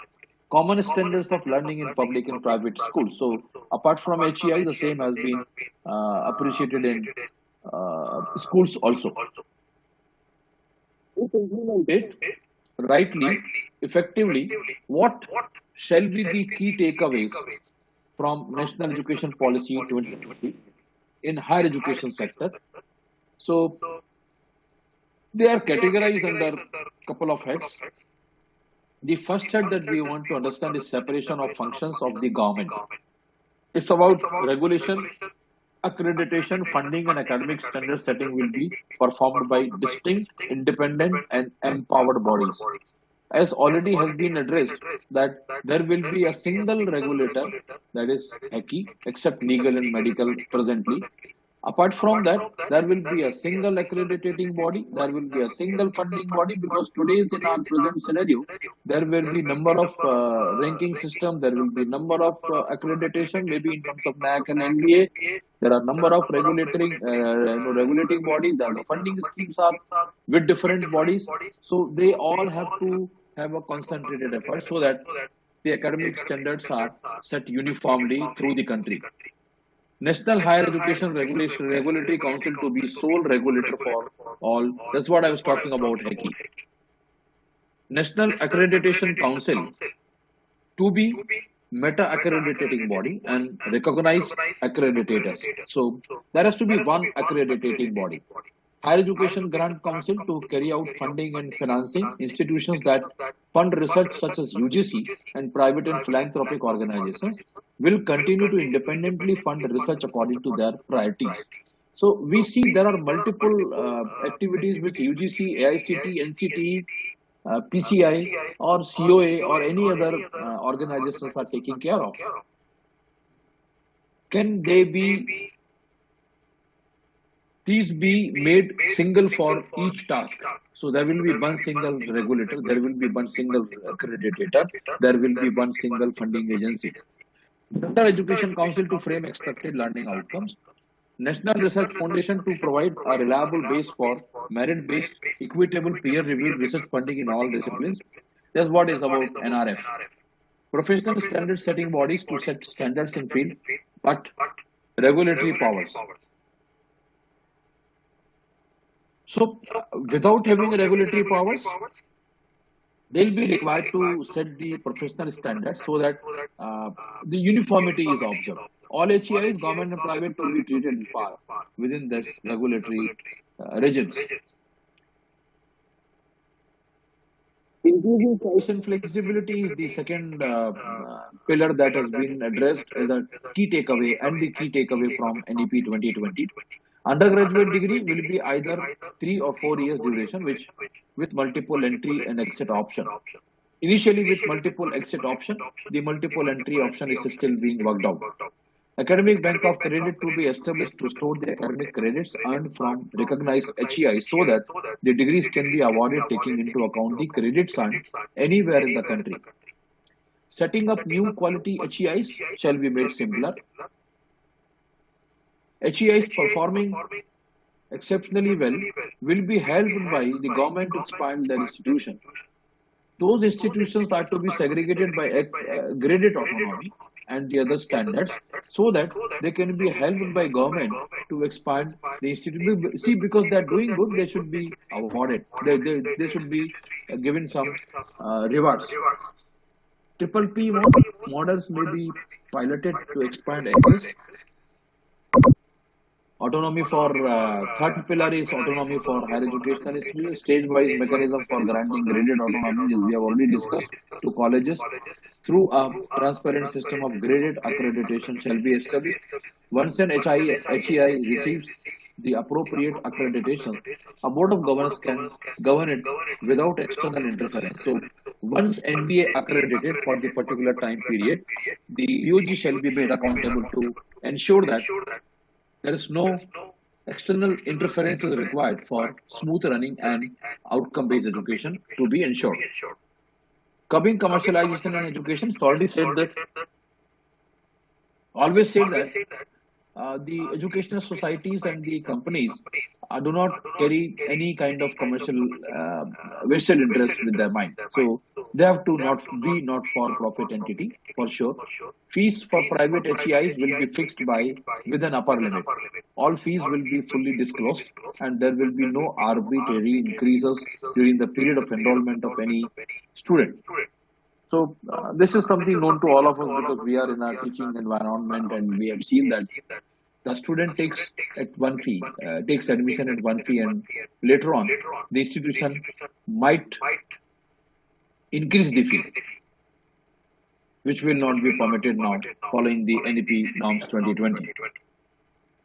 Common standards of learning in public and private schools. So apart from HEI, the same has been appreciated in schools also. If implemented rightly, effectively, what shall be the key takeaways from National Education Policy 2020 in higher education sector? So they are categorized under a couple of heads. The first head that we want to understand is separation of functions of the government. It's about regulation, accreditation, funding, and academic standard setting will be performed by distinct, independent, and empowered bodies. As already has been addressed, that there will be a single regulator, that is HECI, except legal and medical presently. Apart from that, there will be a single accrediting body, there will be a single funding body, because today's in our present scenario, there will be number of ranking system, there will be number of accreditation, maybe in terms of NAC and NBA, there are number of regulating bodies, the funding schemes are with different bodies, so they all have to have a concentrated effort so that the academic standards are set uniformly through the country. National Higher Education Regulatory Council to be sole regulator for all. That's what I was talking about, Heki. National Accreditation Council to be meta-accrediting body and recognize accreditators. So there has to be one accrediting body. Higher Education Grant Council to carry out funding and financing institutions that fund research such as UGC and private and philanthropic organizations will continue to independently fund research according to their priorities. So we see there are multiple activities which UGC, AICT, NCTE, PCI or COA or any other organizations are taking care of. Can these be made single for each task? So there will be one single regulator, there will be one single accreditor, there will be one single funding agency. Better Education Council to frame expected learning outcomes. National Research Foundation to provide a reliable base for merit-based, equitable, peer-reviewed research funding in all disciplines. That's what is about NRF. Professional standard setting bodies to set standards in field, but regulatory powers. So, without having regulatory powers, they'll be required to set the professional standards so that the uniformity is observed. All HEIs, government and private, will be treated in par within this regulatory regimes. Increasing price and flexibility is the second pillar that has been addressed as a key takeaway and the key takeaway from NEP 2020. Undergraduate degree will be either 3 or 4 years duration, which with multiple entry and exit option. Initially with multiple exit option, the multiple entry option is still being worked out. Academic bank of credit to be established to store the academic credits earned from recognized HEI so that the degrees can be awarded taking into account the credits earned anywhere in the country. Setting up new quality HEIs shall be made simpler. HEIs performing exceptionally well will be helped by the government to expand their institution. Those institutions are to be segregated by graded autonomy and the other standards so that they can be helped by government to expand the institute. See, because they are doing good, they should be awarded. They should be given some rewards. Triple P models may be piloted to expand access. Autonomy for third pillar is autonomy for higher education is stage-wise mechanism for granting graded autonomy, as we have already discussed, to colleges through a transparent system of graded accreditation shall be established. Once an HEI receives the appropriate accreditation, a board of governors can govern it without external interference. So once NBA accredited for the particular time period, the UG shall be made accountable to ensure that there is no external interference is required for smooth running and outcome-based education to be ensured. Coming commercialization and education, it's already said that, always said that the educational societies and the companies do not carry any kind of commercial vested interest with their mind. So they have to not be not-for-profit entity for sure. Fees for private HEIs will be fixed with an upper limit. All fees will be fully disclosed and there will be no arbitrary increases during the period of enrollment of any student. So this is something known to all of us because we are in a teaching environment and we have seen that the student takes admission at one fee and later on the institution might increase the fee, which will not be permitted now following the NEP norms 2020.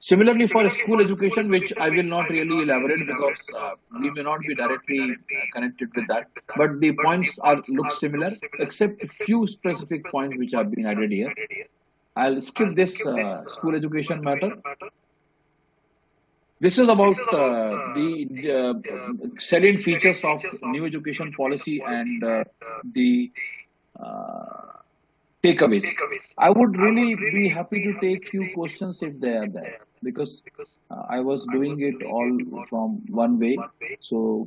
Similarly, for school education, which I will not really elaborate because we may not be directly connected with that, but the points look similar, except a few specific points which have been added here. I'll skip this school education matter. This is about the salient features of new education policy and the takeaways. I would really be happy to take few questions if they are there, because I was doing it all from one way. So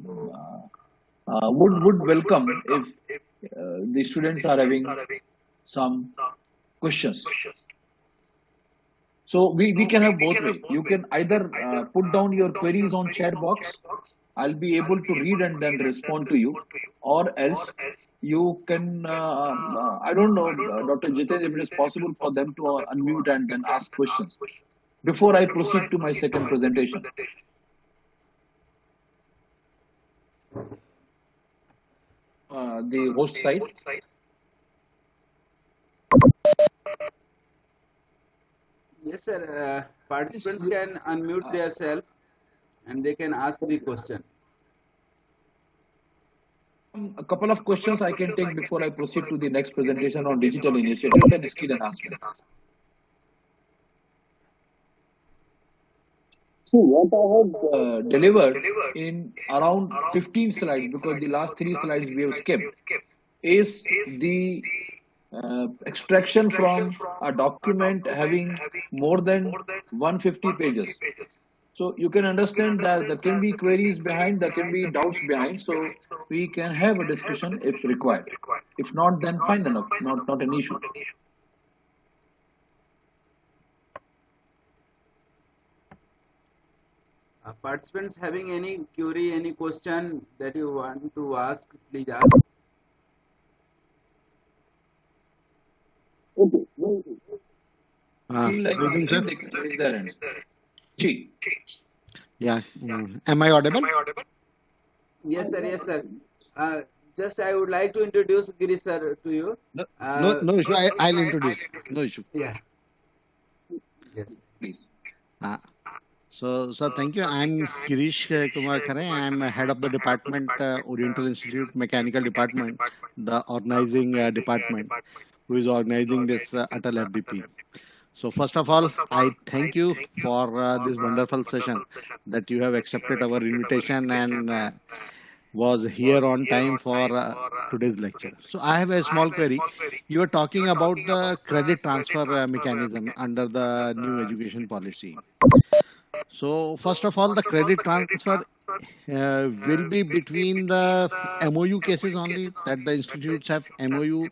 would welcome if the students are having some questions. So we can have both way. You can either put down your queries on chat box. I'll be able to read and then respond to you, or else you can. I don't know, Dr. Jitendra, if it is possible for them to unmute and then ask questions before I proceed to my second presentation. The host side. Yes, sir. Participants can unmute themselves and they can ask the question. A couple of questions I can take before I proceed to the next presentation on digital initiatives and skill enhancement. So what I have delivered in around 15 slides, because the last 3 slides we have skipped, is the extraction from a document having more than 150 pages. So you can understand that there can be queries behind, there can be doubts behind. So we can have a discussion if required. If not, then fine enough, not an issue. Participants having any query, any question that you want to ask, please ask. Okay. Yes. Am I audible? Yes, sir. Yes, sir. Just I would like to introduce Giri sir to you. No issue. I'll introduce. No issue. Yeah. Yes. Please. So, thank you. I'm Girish Kumar Khare. I'm head of the department, Oriental Institute Mechanical Department, the organizing department, who is organizing this Atal FDP. So, first of all, I thank you for this wonderful session that you have accepted our invitation and was here on time for today's lecture. So, I have a small query. You are talking about the credit transfer mechanism under the new education policy. So, first of all, the credit transfer will be between the MOU cases only, that the institutes have MOU.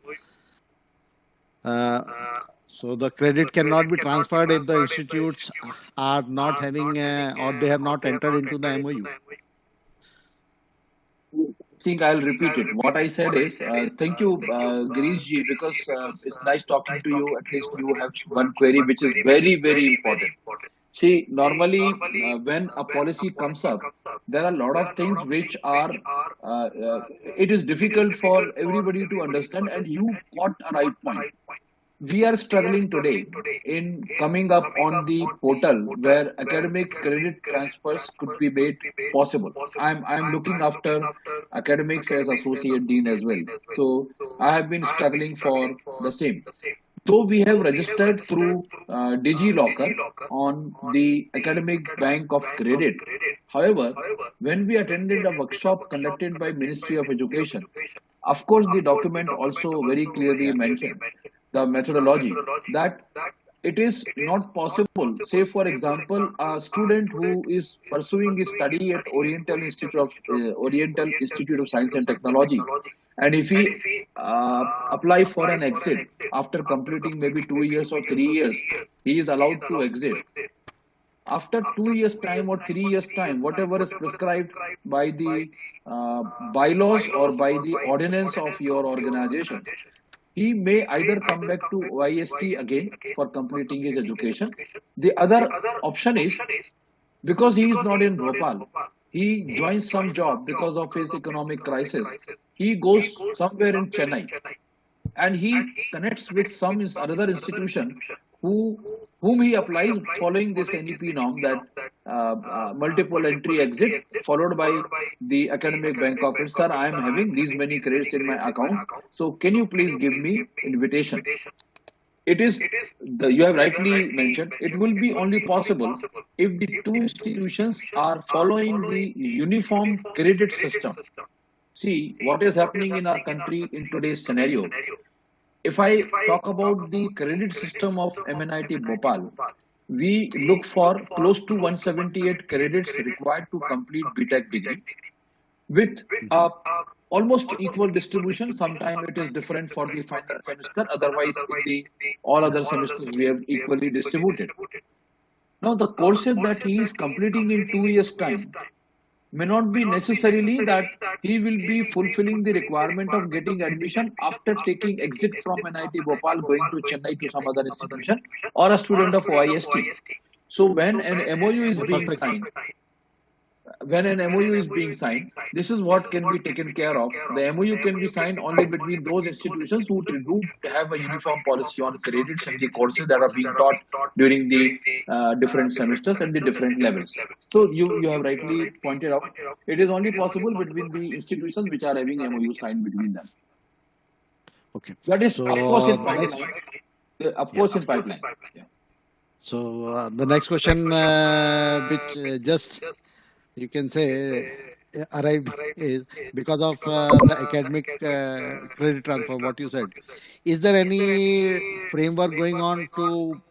So the credit cannot be transferred if the institutes are not having or they have not entered into the MOU. I think I'll repeat it. What I said is, thank you, Girish ji, because it's nice talking to you. At least you have one query which is very, very important. See, normally when a policy comes up, there are a lot of things which are, it is difficult for everybody to understand, and you got a right point. We are struggling today in coming up on the portal where academic credit transfers could be made possible. I'm looking after academics as associate dean as well. So I have been struggling for the same. Though we have registered through DigiLocker on the Academic Bank of Credit. However, when we attended a workshop conducted by Ministry of Education, of course, the document also very clearly mentioned the methodology that it is not possible. Say, for example, a student who is pursuing his study at Oriental Institute of Science and Technology, and if he apply for an exit after completing maybe 2 years or 3 years, he is allowed to exit. After 2 years time or 3 years time, whatever is prescribed by the bylaws or by the ordinance of your organization, he may either come back to YST again for completing his education. The other option is, because he is not in Bhopal, he joins some job because of his economic crisis. He goes somewhere in Chennai and he connects with some another institution whom he applies following this NEP norm, that multiple entry exit followed by the academic bank of it. Sir, I am having these many credits in my account, so can you please give me invitation? It is, you have rightly mentioned, it will be only possible if the two institutions are following the uniform credit system. See, what is happening in our country in today's scenario. If I talk about the credit system of MNIT Bhopal, we look for close to 178 credits required to complete BTech degree. with almost equal distribution. Sometimes it is different for the final semester. Otherwise, in the all other semesters, we have equally distributed. Now, the courses that he is completing in 2 years' time may not be necessarily that he will be fulfilling the requirement of getting admission after taking exit from NIT Bhopal, going to Chennai to some other institution, or a student of OIST. So when an MOU is being signed, this is what can be taken care of. The MOU can be signed only between those institutions who do have a uniform policy on credits and the courses that are being taught during the different semesters and the different levels. So you have rightly pointed out, it is only possible between the institutions which are having MOU signed between them. Okay. That is, So, of course, in pipeline. Of course, in pipeline. Yeah. So the next question, which just you can say arrived, is because of the academic credit transfer. What you said, is there any framework going on to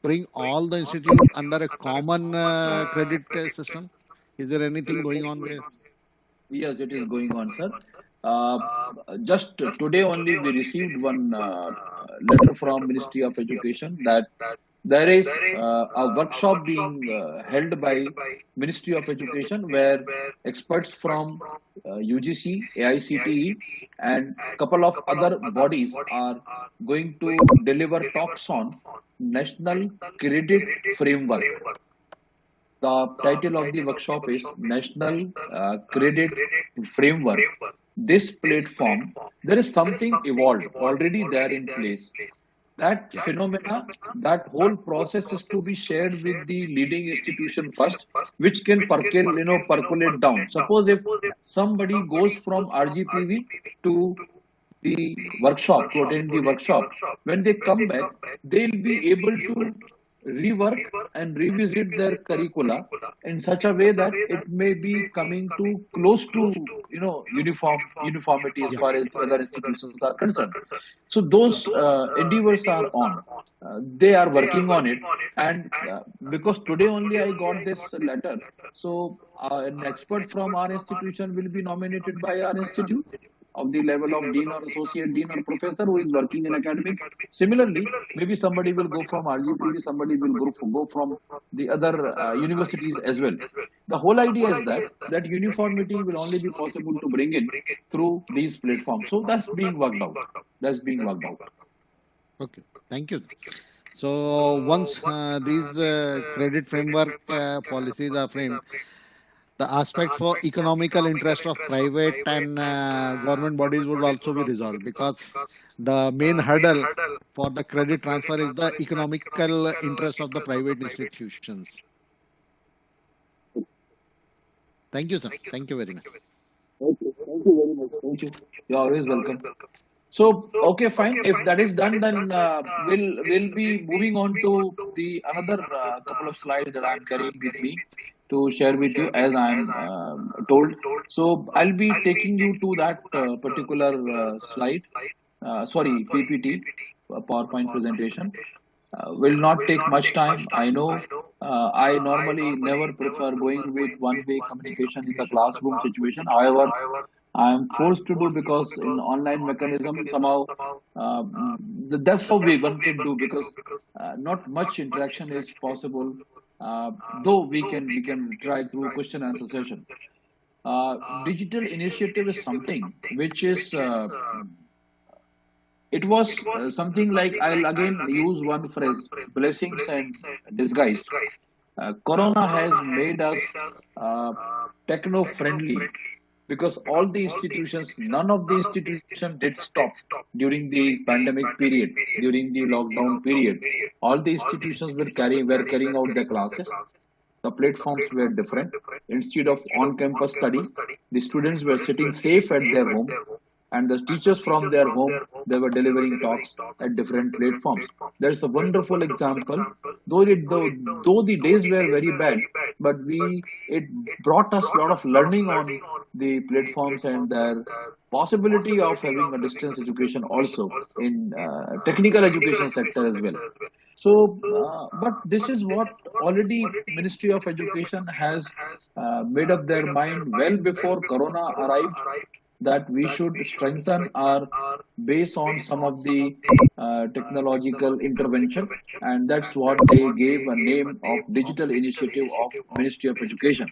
bring all the institute under a common credit system? Is there anything going on there? Yes, it is going on, sir. Just today only we received one letter from Ministry of Education that there is a workshop being held by Ministry of Education where experts from UGC, AICTE, and a couple of other bodies are going to deliver talks on National Credit Framework. The title of the workshop is National Credit Framework. This platform, there is something evolved already there in place. That phenomena, that whole process is to be shared with the leading institution first, which can percolate down. Suppose if somebody goes from RGPV to the workshop, to attend the workshop, when they come back, they'll be able to rework and revisit their curricula in such a way that it may be coming to close to uniformity as far as other institutions are concerned. So those endeavors are on. They are working on it, and because today only I got this letter, so an expert from our institution will be nominated by our institute of the level of dean or associate dean or professor who is working in academics. Similarly, maybe somebody will go from RGPD, somebody will go from the other universities as well. The whole idea is that uniformity will only be possible to bring in through these platforms. So that's being worked out. Okay, thank you. So once these credit framework policies are framed, the aspect for economical interest of private and government bodies would also be resolved, because the main hurdle for the credit transfer is the economical interest of the private institutions. Thank you, sir. Thank you very much. Okay, thank you very much. Thank you. You're always welcome. So, okay, fine. If that is done, then we'll be moving on to the another couple of slides that I'm carrying with me to share with you as I'm told. So I'll be taking you to that particular slide. Sorry, PPT, PowerPoint presentation. Will not take much time. I know I normally never prefer going with one-way communication in the classroom situation. However, I am forced to do because in online mechanism somehow that's how one can do, because not much interaction is possible. Though we can try through question answer session. Digital initiative is something which is it was something like, I'll again use one phrase, blessings and disguise. Corona has made us techno friendly, because all the institutions, none of the institutions did stop during the pandemic period, during the lockdown period. All the institutions were carrying out their classes. The platforms were different. Instead of on-campus study, the students were sitting safe at their home, and the teachers from their home, they were delivering talks at different platforms. There's a wonderful example. Though the days were very bad, but it brought us a lot of learning on the platforms and their possibility of having a distance education also in technical education sector as well. So, but this is what already Ministry of Education has made up their mind well before Corona arrived, that we should strengthen our base on some of the technological intervention, and that's what they gave a name of Digital Initiative of Ministry of Education.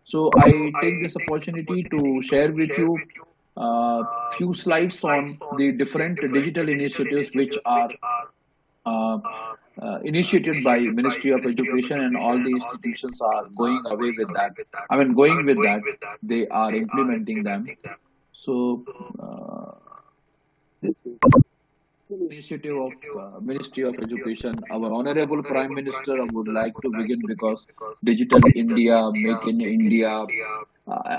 So I take this opportunity to share with you few slides on the different digital initiatives which are uh, initiated by Ministry of Education, and all the institutions are going away with that. I mean, going with that, they are implementing them. So, this initiative of Ministry of Education, our Honorable Prime Minister, I would like to begin because Digital India, Make in India,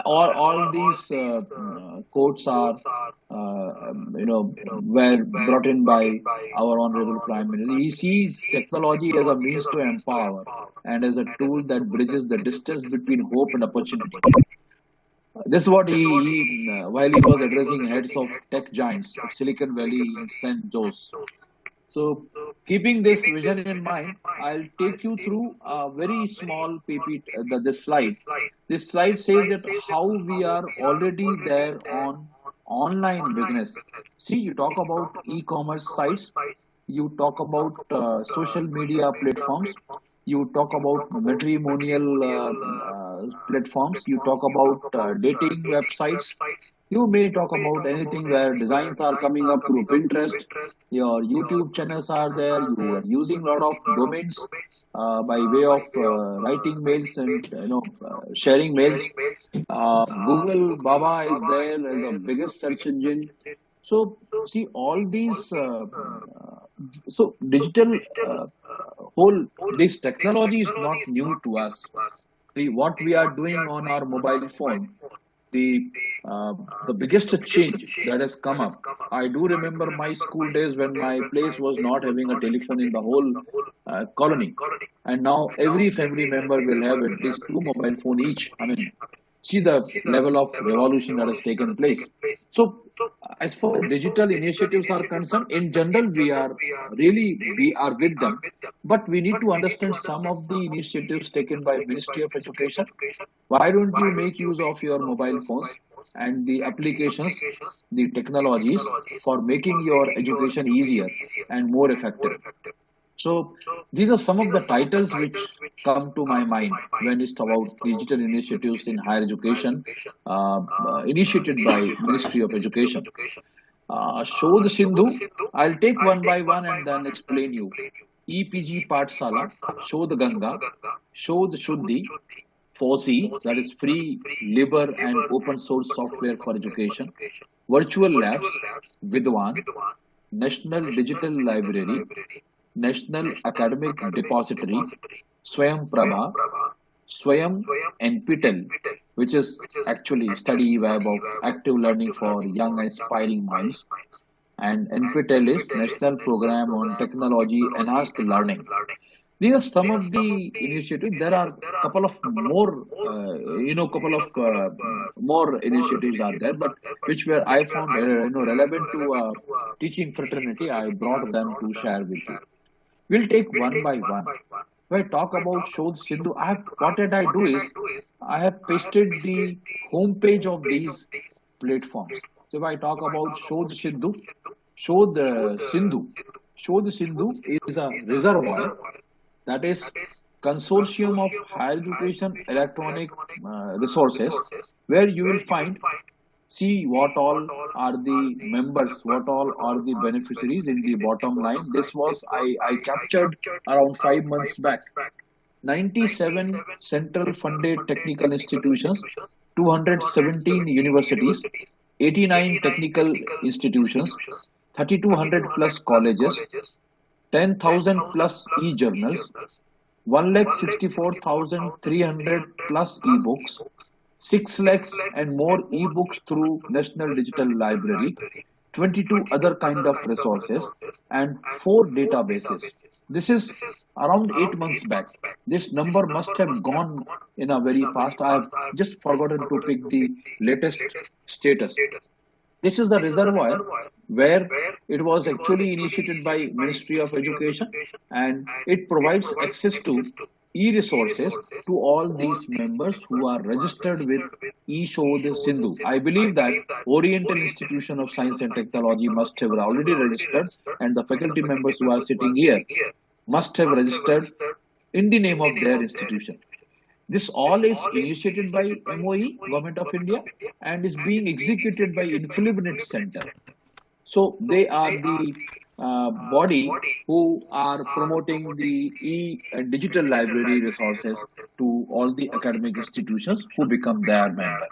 all these quotes are, were brought in by our Honorable Prime Minister. He sees technology as a means to empower and as a tool that bridges the distance between hope and opportunity. This is what while he was addressing heads of tech giants of Silicon Valley in St. Jose. So, keeping this vision in mind, I'll take you through a very small PPT, this slide. This slide says that how we are already there on online business. See, you talk about e-commerce sites, you talk about social media platforms, you talk about matrimonial platforms, you talk about dating websites, you may talk about anything where designs are coming up through Pinterest, your YouTube channels are there, you are using a lot of domains by way of writing mails and sharing mails. Google Baba is there as the biggest search engine. So see all these. So digital this technology is not new to us. See what we are doing on our mobile phone. The biggest change that has come up. I do remember my school days when my place was not having a telephone in the whole colony, and now every family member will have at least 2 mobile phone each. I mean, see the level of revolution that has taken place. So, as far as digital initiatives are concerned, in general, we are with them, but we need to understand some of the initiatives taken by Ministry of Education. Why don't you make use of your mobile phones and the applications, the technologies for making your education easier and more effective? So these are some of the titles which come to my mind when it's about digital initiatives in higher education initiated by Ministry of Education. Shodh Sindhu, I'll take one by one and then explain you. EPG Pathsala, Shodh Ganga, Shodh Shuddhi, FOSI, that is free, libre and open source software for education, virtual labs, Vidwan, National Digital Library, National Academic Depository, Swayam Prabha, Swayam NPTEL, which is actually study web of active learning for young aspiring minds, and NPTEL is National Program on Technology Enhanced Learning. These are some of the initiatives. There are a couple of more, more initiatives are there, but which were I found relevant to teaching fraternity. I brought them to share with you. We'll take one by one. When I talk about Shodh Sindhu, what did I do is I have pasted the homepage of these platforms. So if I talk about Shodh Sindhu, Shodh Sindhu is a reservoir, that is consortium of higher education electronic resources, where you will see what all are the members, what all are the beneficiaries in the bottom line. This was I captured around 5 months back. 97 central funded technical institutions, 217 universities, 89 technical institutions, 3,200 plus colleges, 10,000 plus e-journals, 1,64,300 plus e-books, 6 lakhs and more e-books through National Digital Library, 22 other kind of resources, and 4 databases. This is around 8 months back. This number must have gone in a very fast. I have just forgotten to pick the latest status. This is the reservoir where it was actually initiated by Ministry of Education, and it provides access to e-resources to all these members who are registered with eShodh Sindhu. I believe that Oriental Institution of Science and Technology must have already registered, and the faculty members who are sitting here must have registered in the name of their institution. This all is initiated by MOE, Government of India, and is being executed by Influminate Center. So they are the body who are promoting the and digital library resources to all the academic institutions who become their member.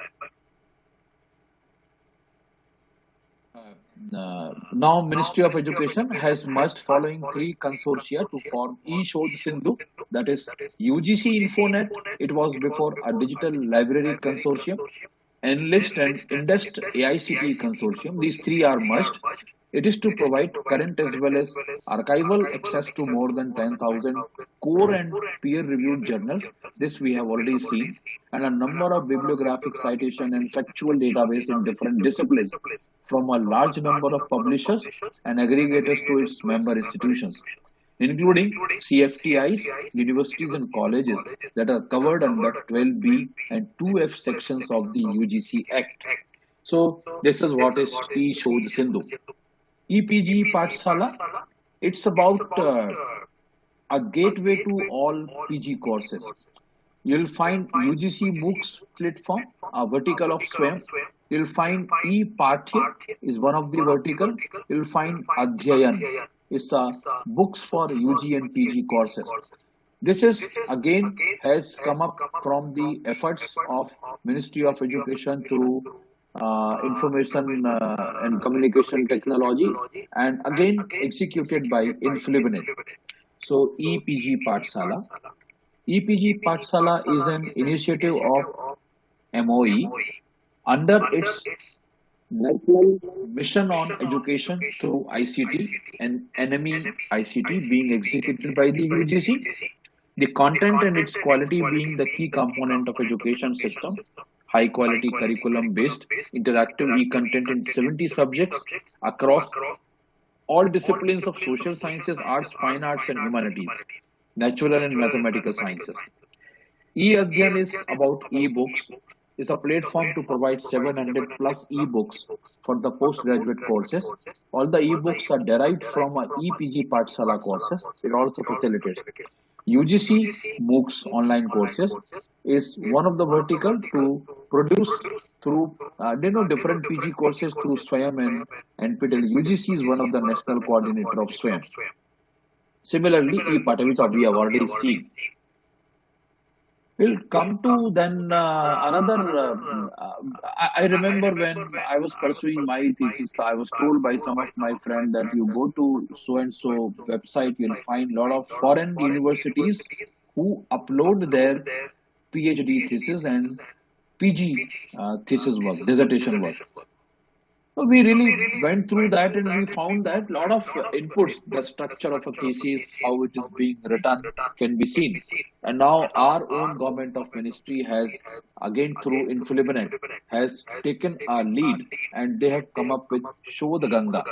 Now Ministry of Education has merged following three consortia to form eShodh Sindhu, that is UGC Infonet, it was before a digital library consortium, Enlist and Indust AICT consortium. These three are merged. It is to provide current as well as archival access to more than 10,000 core and peer-reviewed journals. This we have already seen, and a number of bibliographic citation and factual database in different disciplines from a large number of publishers and aggregators to its member institutions, including CFTIs, universities and colleges that are covered under 12B and 2F sections of the UGC Act. So this is what is eShodh Sindhu. EPG Pathshala, it's about a gateway to all PG courses. You'll find UGC MOOCs platform, a vertical of SWAYAM. You'll find ePathya is one of the vertical. You'll find Adhyayan is books for UG and PG courses. This is again has come up from the efforts of Ministry of Education through Information and Communication Technology, and again executed by Influminate. So EPG Pathshala. EPG Pathshala is an initiative of MOE under its National Mission on Education through ICT and NME ICT being executed by the UGC. The content and its quality being the key component of education system. High quality curriculum based interactive e-content in 70 subjects across all disciplines of social sciences, arts, fine arts and humanities, natural and mathematical sciences. E-Adhyan is about e-books. It's a platform to provide 700 plus e-books for the postgraduate courses. All the e-books are derived from EPG Pathshala courses. It also facilitates. UGC MOOCs online courses is one of the vertical to produce through different PG courses through SWAYAM and NPTEL. UGC is one of the national coordinator of SWAYAM. Similarly, ePathya, which we have already seen. We'll come to then another. I remember when I was pursuing my thesis, I was told by some of my friends that you go to so and so website, you'll find a lot of foreign universities who upload their PhD thesis and PG thesis work, dissertation work. So we really went through that and we found that a lot of inputs, the structure of a thesis, how it is being written can be seen. And now our own government of ministry has, again through Influminate, has taken a lead and they have come up with Show the Ganga.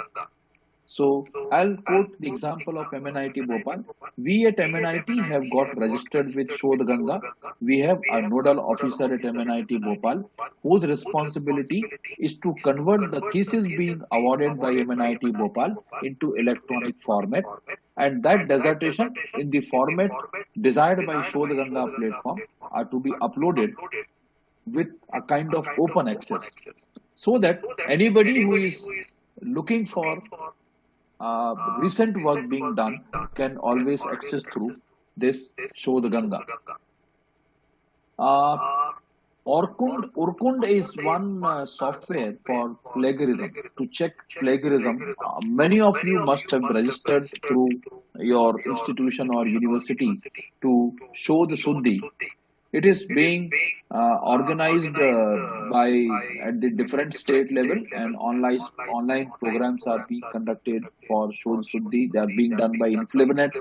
So I'll quote the example of MNIT Bhopal. We at MNIT have got registered with Show the Ganga. We have a nodal officer at MNIT Bhopal whose responsibility is to convert the thesis being awarded by MNIT Bhopal into electronic format, and that dissertation in the format desired by Show the Ganga platform are to be uploaded with a kind of open access, so that anybody who is looking for recent work being done can always access through this Show the Ganga. Urkund is one software for plagiarism, to check plagiarism. Many of you must have registered through your institution or university to show the Suddhi. It is being organized by at the different state level, and online programs are being conducted for Shodh Suddhi. They are being done by Inflibenet,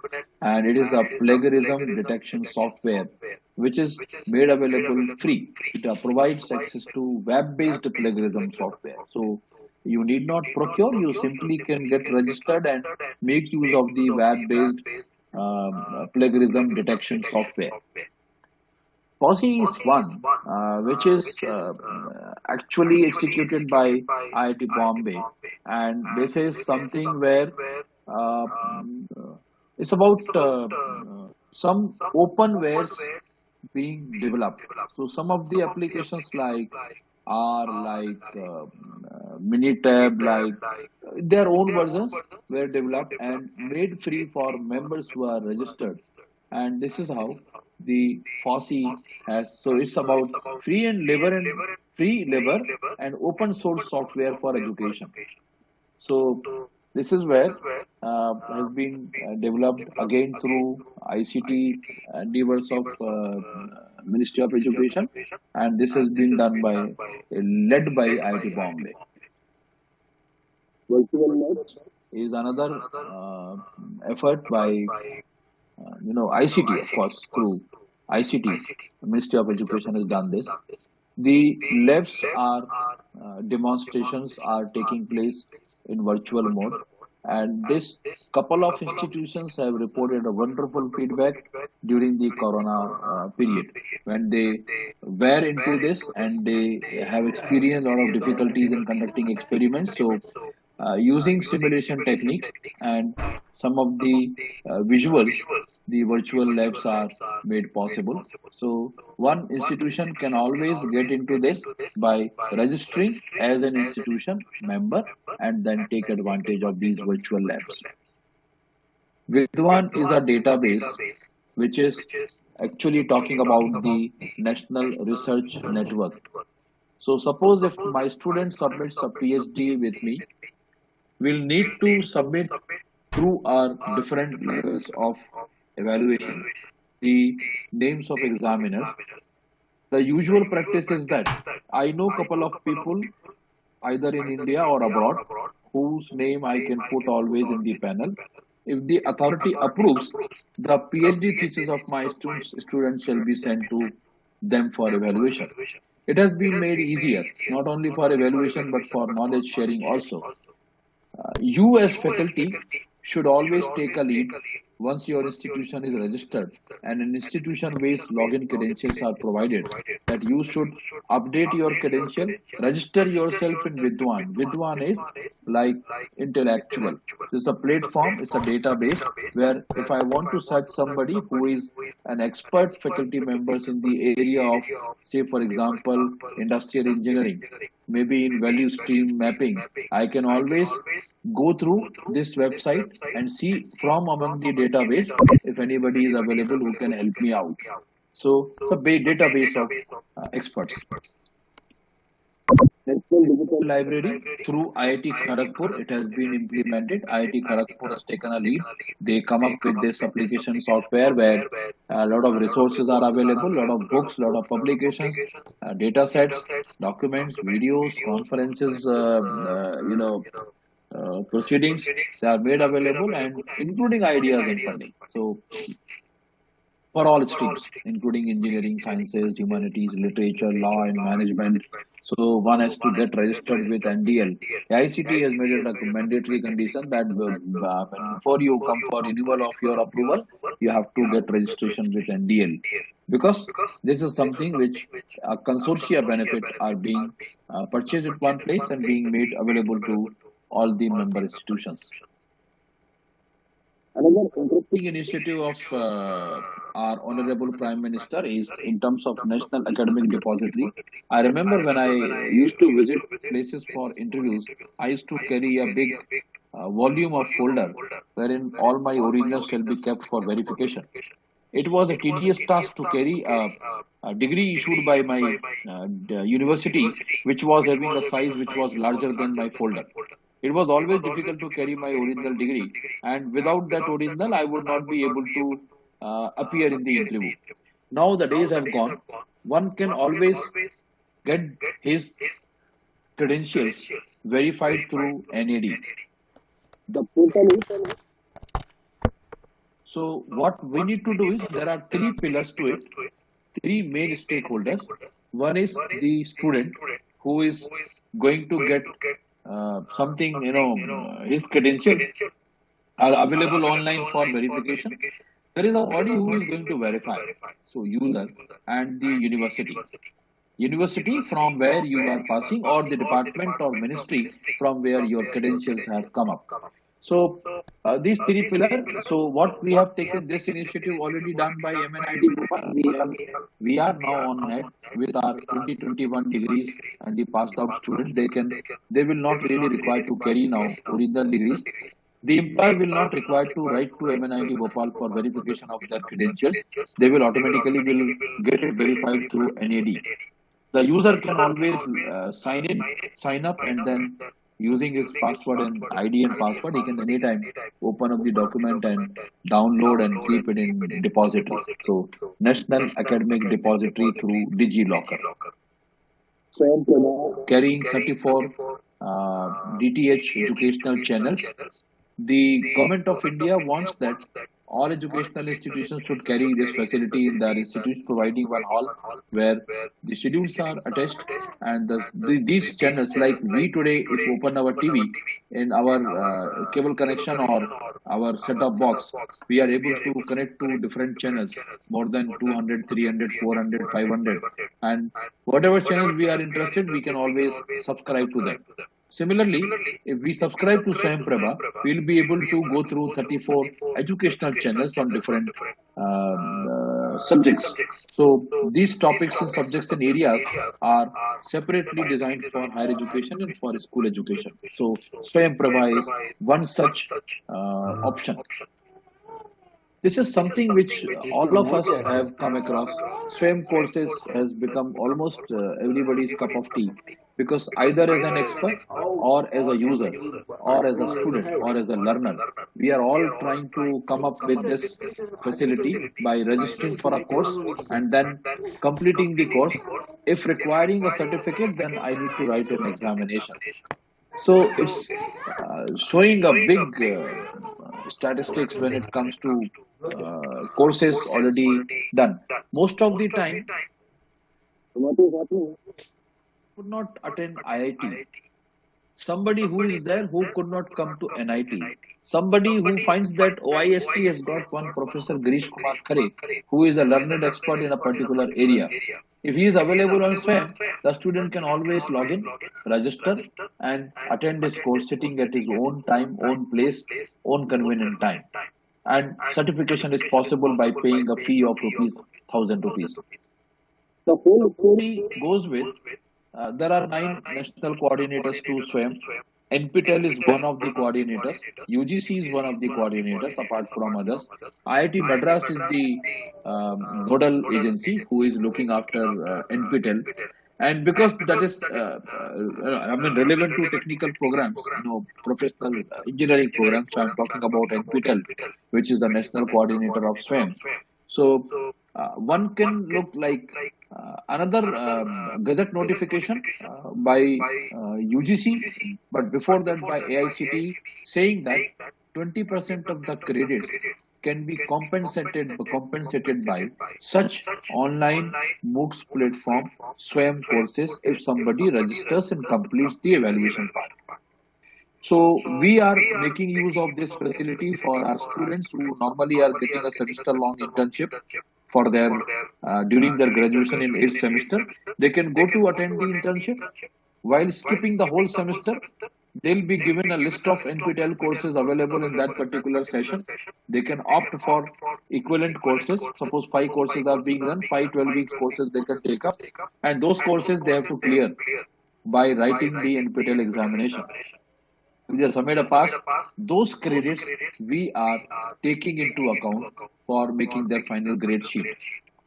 and it is a plagiarism detection software which is made available free. It provides access to web-based plagiarism software. So you need not procure, you simply can get registered and make use of the web-based plagiarism detection software. FOSSEE is one, which is actually executed by IIT Bombay, and this is something where uh, it's about some openwares being developed. So some of the applications are like Minitab, like their own versions were developed and made free for members who are registered. And this is how the FOSSEE has. So it's about free labor and open source software for education. So this is where has been developed again through ICT endeavors of Ministry of Education, and this has been done by led by IIT Bombay. Virtual labs is another effort by ICT, of course, through ICT. Ministry of Education has done this. The labs are demonstrations are taking place in virtual mode, and this couple of institutions have reported a wonderful feedback during the corona period when they were into this, and they have experienced a lot of difficulties in conducting experiments. So using simulation techniques and some of the visuals, the virtual labs are made possible. So one institution can always get into this by registering as an institution member and then take advantage of these virtual labs. Vidwan is a database which is actually talking about the National Research Network. So suppose if my student submits a PhD with me, we'll need to submit through our different levels of evaluation the names of examiners. The usual practice is that I know a couple of people either in India or abroad whose name I can put always in the panel. If the authority approves, the PhD thesis of my students shall be sent to them for evaluation. It has been made easier, not only for evaluation but for knowledge sharing also. You as faculty should always take a lead once your institution is registered and an institution-based login credentials are provided, that you should update your credential, register yourself in Vidwan. Vidwan is like intellectual. It's a platform, it's a database where if I want to search somebody who is an expert faculty members in the area of, say for example, industrial engineering, maybe in value stream mapping, I can always go through this website and see from among the database if anybody is available who can help me out. So it's a database of experts. National Digital Library through IIT Kharagpur, it has been implemented. IIT Kharagpur has taken a lead. They come up with this application software where a lot of resources are available, a lot of books, a lot of publications, data sets, documents, videos, conferences, proceedings, they are made available, and including ideas and funding. So for all streams, including engineering, sciences, humanities, literature, law, and management. So one has to get registered with NDL. The ICT has made it a mandatory condition that before you come for renewal of your approval, you have to get registration with NDL. Because this is something which consortia benefit are being purchased at one place and being made available to all the member institutions. Another interesting initiative of our Honorable Prime Minister is in terms of National Academic Depository. I remember when I used to visit places for interviews, I used to carry a big volume of folder wherein all my originals shall be kept for verification. It was a tedious task to carry a degree issued by my university, which was having a size which was larger than my folder. It was always difficult to carry my original degree, and without that original, I would not be able to appear in the interview. Now the days have gone. One can always get his credentials verified through NAD. The portal is So what we need to do is there are three pillars to it, three main stakeholders. One is the student who is going to get something, his credential are available online for verification. There is a body who is going to verify. So user and the university. University from where you are passing, or the department or ministry from where your credentials have come up. So these three pillars. So what we have taken this initiative already done by MNIT Bhopal. We are now on net with our 2021 degrees, and the passed out students, they will not really require to carry now original degrees. The employer will not require to write to MNIT Bhopal for verification of their credentials. They will automatically get it verified through NAD. The user can always sign up, and then using his password and ID and password, he can anytime open up the document and download and keep it in depository. So National Academic Depository through DigiLocker. So carrying 34 DTH educational channels. The government of India wants that all educational institutions should carry this facility in their institutes, providing one hall where the schedules are attached, and these channels, like we today, if we open our TV in our cable connection or our set-top box, we are able to connect to different channels, more than 200, 300, 400, 500, and whatever channels we are interested, we can always subscribe to them. Similarly, if we subscribe to Swayam Prabha, we'll be able to go through 34 educational channels on different subjects. So these topics and subjects and areas are separately designed for higher education and for school education. So Swayam Prabha is one such option. This is something which all of us have come across. Swayam courses has become almost everybody's cup of tea, because either as an expert or as a user or as a student or as a learner, we are all trying to come up with this facility by registering for a course and then completing the course. If requiring a certificate, then I need to write an examination. So it's showing a big statistics when it comes to courses already done. Most of the time, what is happening? Could not attend IIT. Somebody who is there who could not come to NIT. Somebody who finds that OIST has got one Professor Kumar who is a learned expert in a particular area. If he is available on Swayam, the student can always log in, register, and attend his course sitting at his own time, own place, own convenient time. And certification is possible by paying a fee of ₹1,000. The whole story goes with there are 9 national coordinators to Swayam. NPTEL is one of the coordinators. UGC is one of the coordinators apart from others. IIT Madras is the nodal agency who is looking after NPTEL. And because that is, relevant to technical programs, professional engineering programs, so I'm talking about NPTEL, which is the national coordinator of Swayam. So one can look like another gazette notification by UGC, but before that by AICTE, saying that 20% of the credits can be compensated by such online MOOCs platform Swayam courses if somebody registers and completes the evaluation part. So we are making use of this facility for our students who normally are getting a semester-long internship for their during their graduation in 8th semester. They can go to attend the internship while skipping the whole semester. They'll be given a list of NPTEL courses available in that particular session. They can opt for equivalent courses. Suppose 5 courses are being run, 5 12 weeks courses they can take up, and those courses they have to clear by writing the NPTEL examination. If they submit a pass, those credits we are taking into account for making their final grade sheet.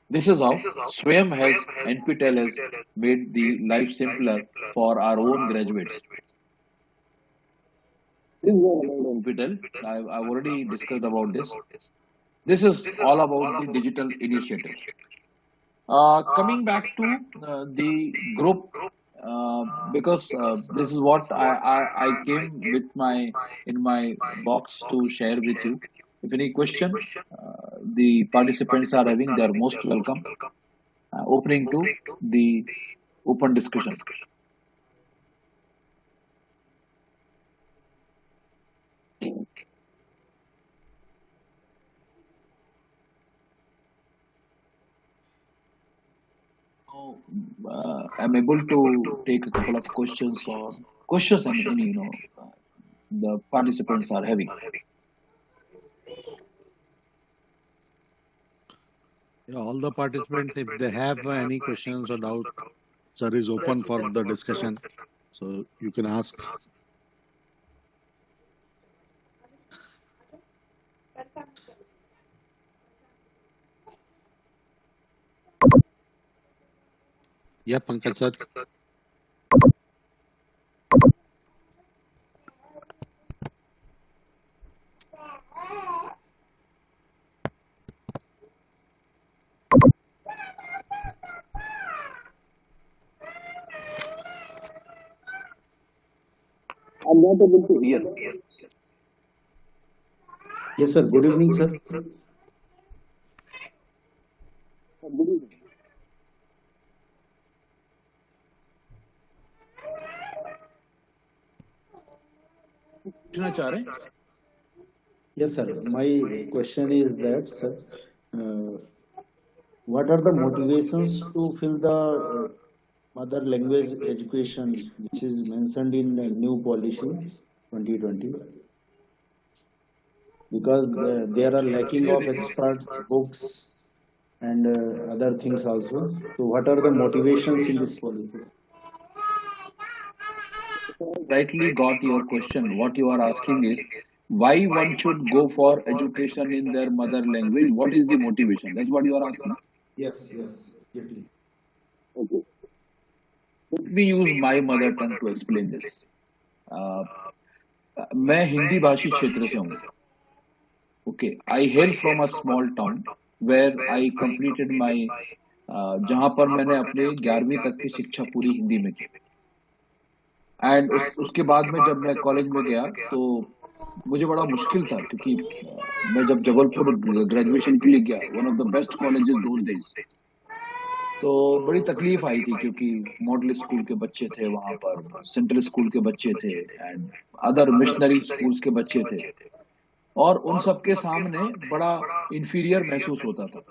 This is how Swayam has, NPTEL has made the life simpler for our own graduates. This is about NPTEL. I've already discussed about this. This is all about the digital initiative. Coming back to the group, because this is what I came with in my box to share with you. If any question the participants are having, they are most welcome. Opening to the open discussion. So, I'm able to take a couple of questions or questions. I mean, any, the participants are having. Yeah, all the participants, if they have any questions or doubt, sir is open for the discussion. So you can ask. Yeah, Pankaj sir. I'm not able to hear. Yes, sir. Good evening, sir. पूछना चाह रहे हैं? Yes, sir. My question is that, sir, what are the motivations to fill the mother language education, which is mentioned in the new policy 2020? Because there are lacking of experts, books, and other things also. So, what are the motivations in this policy? Rightly got your question. What you are asking is why one should go for education in their mother language. What is the motivation? That's what you are asking. Yes, exactly. Okay. Let me use my mother tongue to explain this. मैं हिंदी भाषी क्षेत्र से हूँ. Okay, I hail from a small town where I completed my जहाँ पर मैंने अपने 11वीं तक की शिक्षा पूरी हिंदी में की. एंड उसके बाद में जब मैं कॉलेज में गया तो मुझे बड़ा मुश्किल था क्योंकि मैं जब जबलपुर ग्रेजुएशन के लिए गया, one of the best colleges those days, तो बड़ी तकलीफ आई थी क्योंकि मॉडल स्कूल के बच्चे थे वहां पर, सेंट्रल स्कूल के बच्चे थे एंड अदर मिशनरी स्कूल्स के बच्चे थे, और उन सबके सामने बड़ा इंफीरियर महसूस होता था.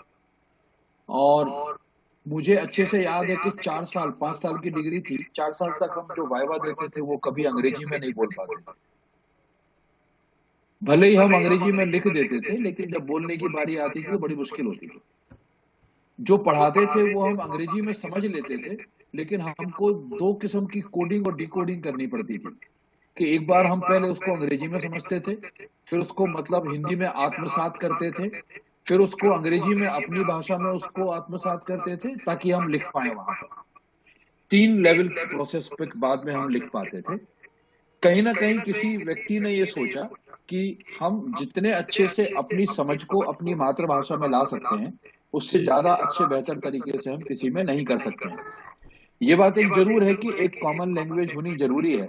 और मुझे अच्छे से याद है कि 5 साल की डिग्री थी, 4 साल तक हम जो वाइवा देते थे वो कभी अंग्रेजी में नहीं बोल पाते थे. भले ही हम अंग्रेजी में लिख देते थे लेकिन जब बोलने की बारी आती थी तो बड़ी मुश्किल होती थी. जो पढ़ाते थे वो हम अंग्रेजी में समझ लेते थे लेकिन हमको 2 किस्म की कोडिंग और डिकोडिंग करनी पड़ती थी कि एक बार हम पहले उसको अंग्रेजी में समझते थे, फिर उसको मतलब हिंदी में आत्मसात करते थे, फिर उसको अंग्रेजी में अपनी भाषा में उसको आत्मसात करते थे ताकि हम लिख पाए. वहां पर 3 लेवल के प्रोसेस पे बाद में हम लिख पाते थे. कहीं ना कहीं किसी व्यक्ति ने ये सोचा कि हम जितने अच्छे से अपनी समझ को अपनी मातृभाषा में ला सकते हैं उससे ज्यादा अच्छे बेहतर तरीके से हम किसी में नहीं कर सकते हैं. ये बात एक जरूर है कि एक कॉमन लैंग्वेज होनी जरूरी है,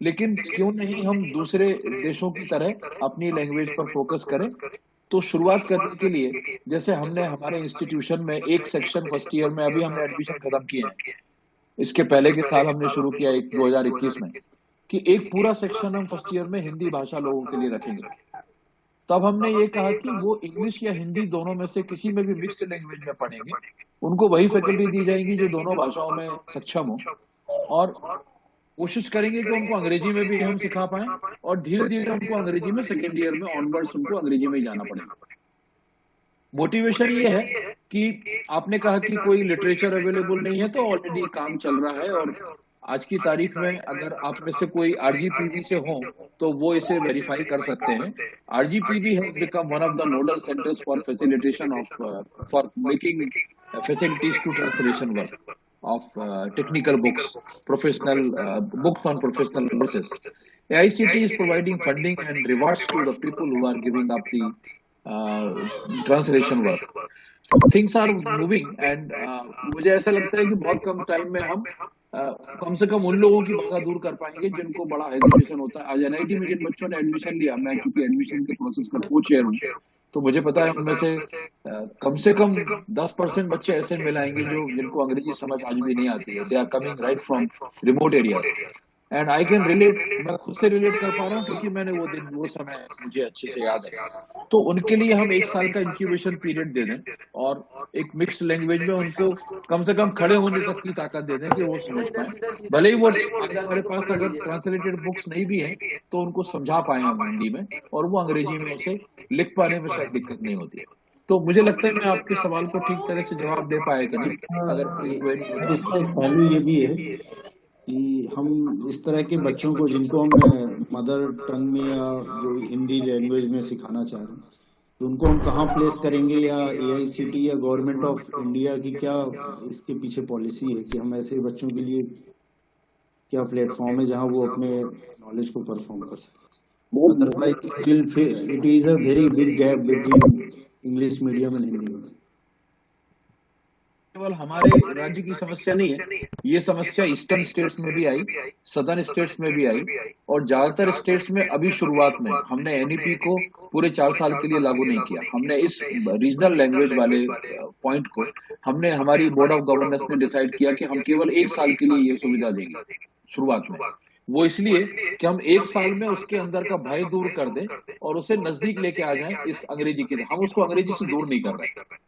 लेकिन क्यों नहीं हम दूसरे देशों की तरह अपनी लैंग्वेज पर फोकस करें. तो शुरुआत करने के लिए जैसे हमने हमारे इंस्टीट्यूशन में एक सेक्शन फर्स्ट ईयर में, अभी हमने एडमिशन खत्म किए हैं, इसके पहले के साल हमने शुरू किया 2021 में, कि एक पूरा सेक्शन हम फर्स्ट ईयर में हिंदी भाषा लोगों के लिए रखेंगे. तब हमने ये कहा कि वो इंग्लिश या हिंदी दोनों में से किसी में भी मिक्स्ड लैंग्वेज में पढ़ेंगे, उनको वही फैकल्टी दी जाएगी जो दोनों भाषाओं में सक्षम हो, और कोशिश करेंगे कि उनको अंग्रेजी में भी हम सिखा पाएं और धीरे धीरे उनको अंग्रेजी में सेकेंड ईयर में ऑनवर्ड्स उनको अंग्रेजी में ही जाना पड़ेगा. मोटिवेशन ये है कि आपने कहा कि कोई लिटरेचर अवेलेबल नहीं है, तो ऑलरेडी काम चल रहा है और आज की तारीख में अगर आप में से कोई आरजीपीवी से हो तो वो इसे वेरीफाई कर सकते हैं. RGPV has become one of the nodal centres for facilitation of for making facilities to translation work of technical books, professional books on professional basis. AICT is providing funding and rewards to the people who are giving up the translation work. Things are moving and मुझे ऐसा लगता है कि बहुत कम time में हम कम से कम उन लोगों की बाधा दूर कर पाएंगे जिनको बड़ा हेजिटेशन होता है। आज एनआईटी में जिन बच्चों ने एडमिशन लिया, मैं चूंकि एडमिशन के प्रोसेस का को चेयर हूँ, तो मुझे पता है उनमें से कम 10% बच्चे ऐसे मिलाएंगे जो जिनको अंग्रेजी समझ आज भी नहीं आती है। They are coming right from remote areas and I can relate, मैं खुद से रिलेट कर पा रहा हूँ क्योंकि मैंने वो दिन वो समय मुझे अच्छे से याद है। तो उनके लिए हम 1 साल का इंक्यूबेशन पीरियड दे दें और एक मिक्स्ड लैंग्वेज में उनको कम से कम खड़े होने तक की ताकत दे दें कि वो समझ पाए। भले ही वो हमारे पास अगर ट्रांसलेटेड बुक्स नहीं भी हैं तो उनको समझा पाए हम हिंदी में, और वो अंग्रेजी में उसे लिख पाने में शायद दिक्कत नहीं होती है। तो मुझे लगता है मैं आपके सवाल को ठीक तरह से जवाब दे पाया कि नहीं। अगर इसका एक पहलू ये भी है कि हम इस तरह के बच्चों को जिनको हम मदर टंग में या जो हिंदी लैंग्वेज में सिखाना चाह रहे हैं, तो उनको हम कहाँ प्लेस करेंगे, या एआईसीटी या गवर्नमेंट ऑफ इंडिया की क्या इसके पीछे पॉलिसी है कि हम ऐसे बच्चों के लिए क्या प्लेटफॉर्म है जहाँ वो अपने नॉलेज को परफॉर्म कर सकें? Otherwise it is a very big gap between English medium and Hindi. केवल हमारे राज्य की समस्या नहीं है, ये समस्या ईस्टर्न स्टेट्स में भी आई, सदर्न स्टेट्स में भी आई, और ज्यादातर स्टेट्स में अभी शुरुआत में हमने एनईपी को पूरे 4 साल के लिए लागू नहीं किया। हमने इस रीजनल लैंग्वेज वाले पॉइंट को हमने हमारी बोर्ड ऑफ गवर्नर्स ने डिसाइड किया कि हम केवल 1 साल के लिए ये सुविधा देंगे शुरुआत में। वो इसलिए कि हम 1 साल में उसके अंदर का भय दूर कर दें और उसे नजदीक लेके आ जाएं इस अंग्रेजी के। हम उसको अंग्रेजी से दूर नहीं कर रहे।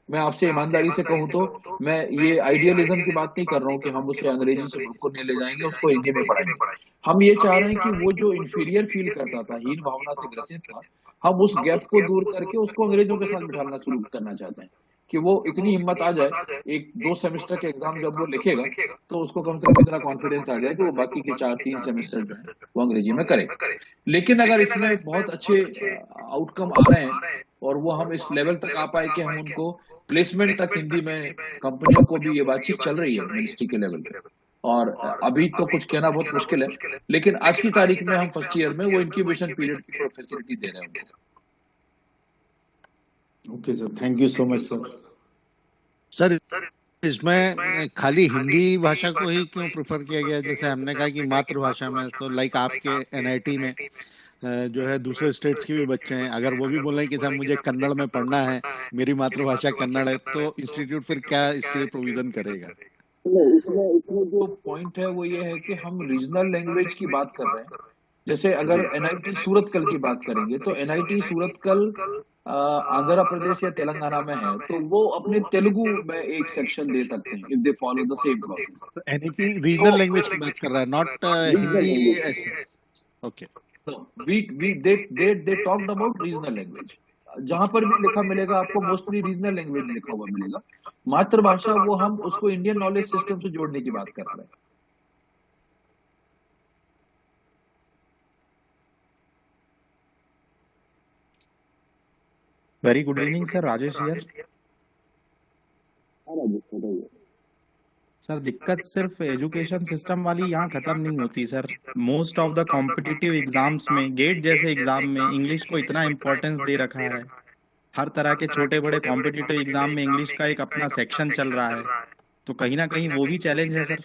मैं आपसे ईमानदारी से कहूं तो मैं ये आइडियलिज्म की बात नहीं कर रहा हूं कि हम उसे अंग्रेजी से बिल्कुल नहीं ले जाएंगे, उसको हिंदी में पढ़ाएंगे। हम ये चाह रहे हैं कि वो जो इंफीरियर फील करता था, हीन भावना से ग्रसित था, हम उस गैप को दूर करके उसको अंग्रेजों के साथ बिठाना शुरू करना चाहते हैं कि वो इतनी हिम्मत आ जाए, 1-2 सेमेस्टर के एग्जाम जब वो लिखेगा तो उसको कम से कम इतना कॉन्फिडेंस आ जाए कि वो बाकी के 4-3 सेमेस्टर जो है वो अंग्रेजी में करे। लेकिन अगर इसमें बहुत अच्छे आउटकम आ रहे हैं और वो हम इस लेवल तक आ पाए कि हम उनको प्लेसमेंट तक हिंदी में, कंपनियों को भी ये बातचीत चल रही है मिनिस्ट्री के लेवल पे, और अभी तो कुछ कहना बहुत मुश्किल है, लेकिन आज की तारीख में हम फर्स्ट ईयर में वो इंक्यूबेशन पीरियड की फैसिलिटी दे रहे हैं। Okay sir, thank you so much sir. Sir इसमें खाली हिंदी भाषा को ही क्यों प्रेफर किया गया? जैसे हमने कहा कि मातृभाषा में, तो लाइक आपके एनआईटी में जो है दूसरे स्टेट्स के भी बच्चे हैं, अगर वो भी बोले कि साहब मुझे कन्नड़ में पढ़ना है, मेरी मातृभाषा कन्नड़ है, तो इंस्टीट्यूट फिर क्या इसके लिए प्रोविजन करेगा? इसमें जो पॉइंट है वो ये है कि हम रीजनल लैंग्वेज की बात कर रहे हैं। जैसे अगर एनआईटी सूरतकल की बात करेंगे तो एनआईटी सूरतकल आंध्र प्रदेश या तेलंगाना में है, तो वो अपने तेलुगु में एक सेक्शन दे सकते हैं if they follow the same process. NIT regional language की बात कर रहा है, नॉट हिंदी ऐसे। Okay, they talked about regional language. जहां पर भी लिखा मिलेगा आपको मोस्टली रीजनल लैंग्वेज लिखा हुआ मिलेगा। मातृभाषा वो हम उसको इंडियन नॉलेज सिस्टम से जोड़ने की बात कर रहे हैं। Very good evening sir, Rajesh here. Sir दिक्कत सिर्फ एजुकेशन सिस्टम वाली यहाँ खत्म नहीं होती sir. Most of the competitive exams में, गेट जैसे एग्जाम में इंग्लिश को इतना इम्पोर्टेंस दे रखा है। हर तरह के छोटे बड़े कॉम्पिटिटिव एग्जाम में इंग्लिश का एक अपना सेक्शन चल रहा है, तो कहीं ना कहीं वो भी चैलेंज है सर।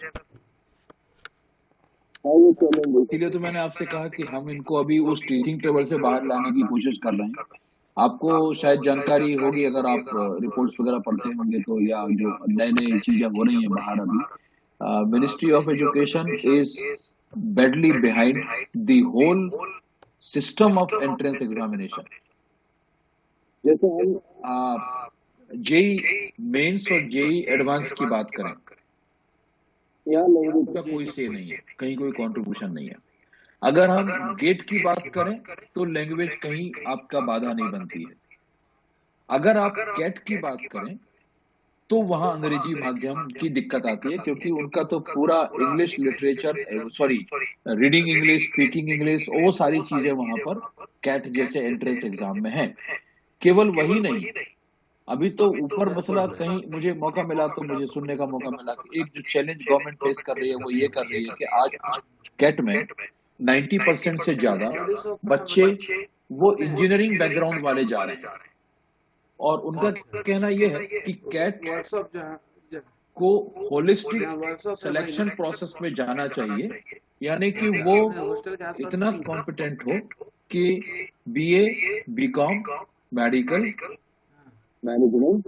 इसीलिए तो मैंने आपसे कहा कि हम इनको अभी उस टीचिंग टेबल से बाहर लाने की कोशिश कर रहे हैं। आपको शायद जानकारी होगी अगर आप रिपोर्ट्स वगैरह पढ़ते होंगे तो, या जो नए नई चीजें हो रही हैं बाहर अभी, ministry of education is badly behind the whole system of entrance examination. जैसे हम जेई मेंस और जेई एडवांस की बात करें, यहाँ लैंग्वेज का कोई से नहीं है, कहीं कोई कंट्रीब्यूशन नहीं है। अगर हम गेट की बात करें तो लैंग्वेज कहीं आपका बाधा नहीं बनती है। अगर आप कैट की बात करें तो वहां अंग्रेजी माध्यम की दिक्कत आती है, क्योंकि उनका तो पूरा English literature, reading English, speaking English, वो सारी चीजें वहां पर कैट जैसे एंट्रेंस एग्जाम में है। केवल वही नहीं, अभी तो ऊपर मसला कहीं मुझे मौका मिला तो मुझे सुनने का मौका मिला कि एक जो चैलेंज गवर्नमेंट फेस कर रही है वो ये कर रही है कि आज कैट में 90% से ज्यादा बच्चे वो इंजीनियरिंग बैकग्राउंड वाले जा रहे हैं। और उनका कहना यह है कि कैट को होलिस्टिक सिलेक्शन प्रोसेस में जाना चाहिए, यानी कि वो इतना कॉम्पिटेंट हो कि BA, BCom, medical, management,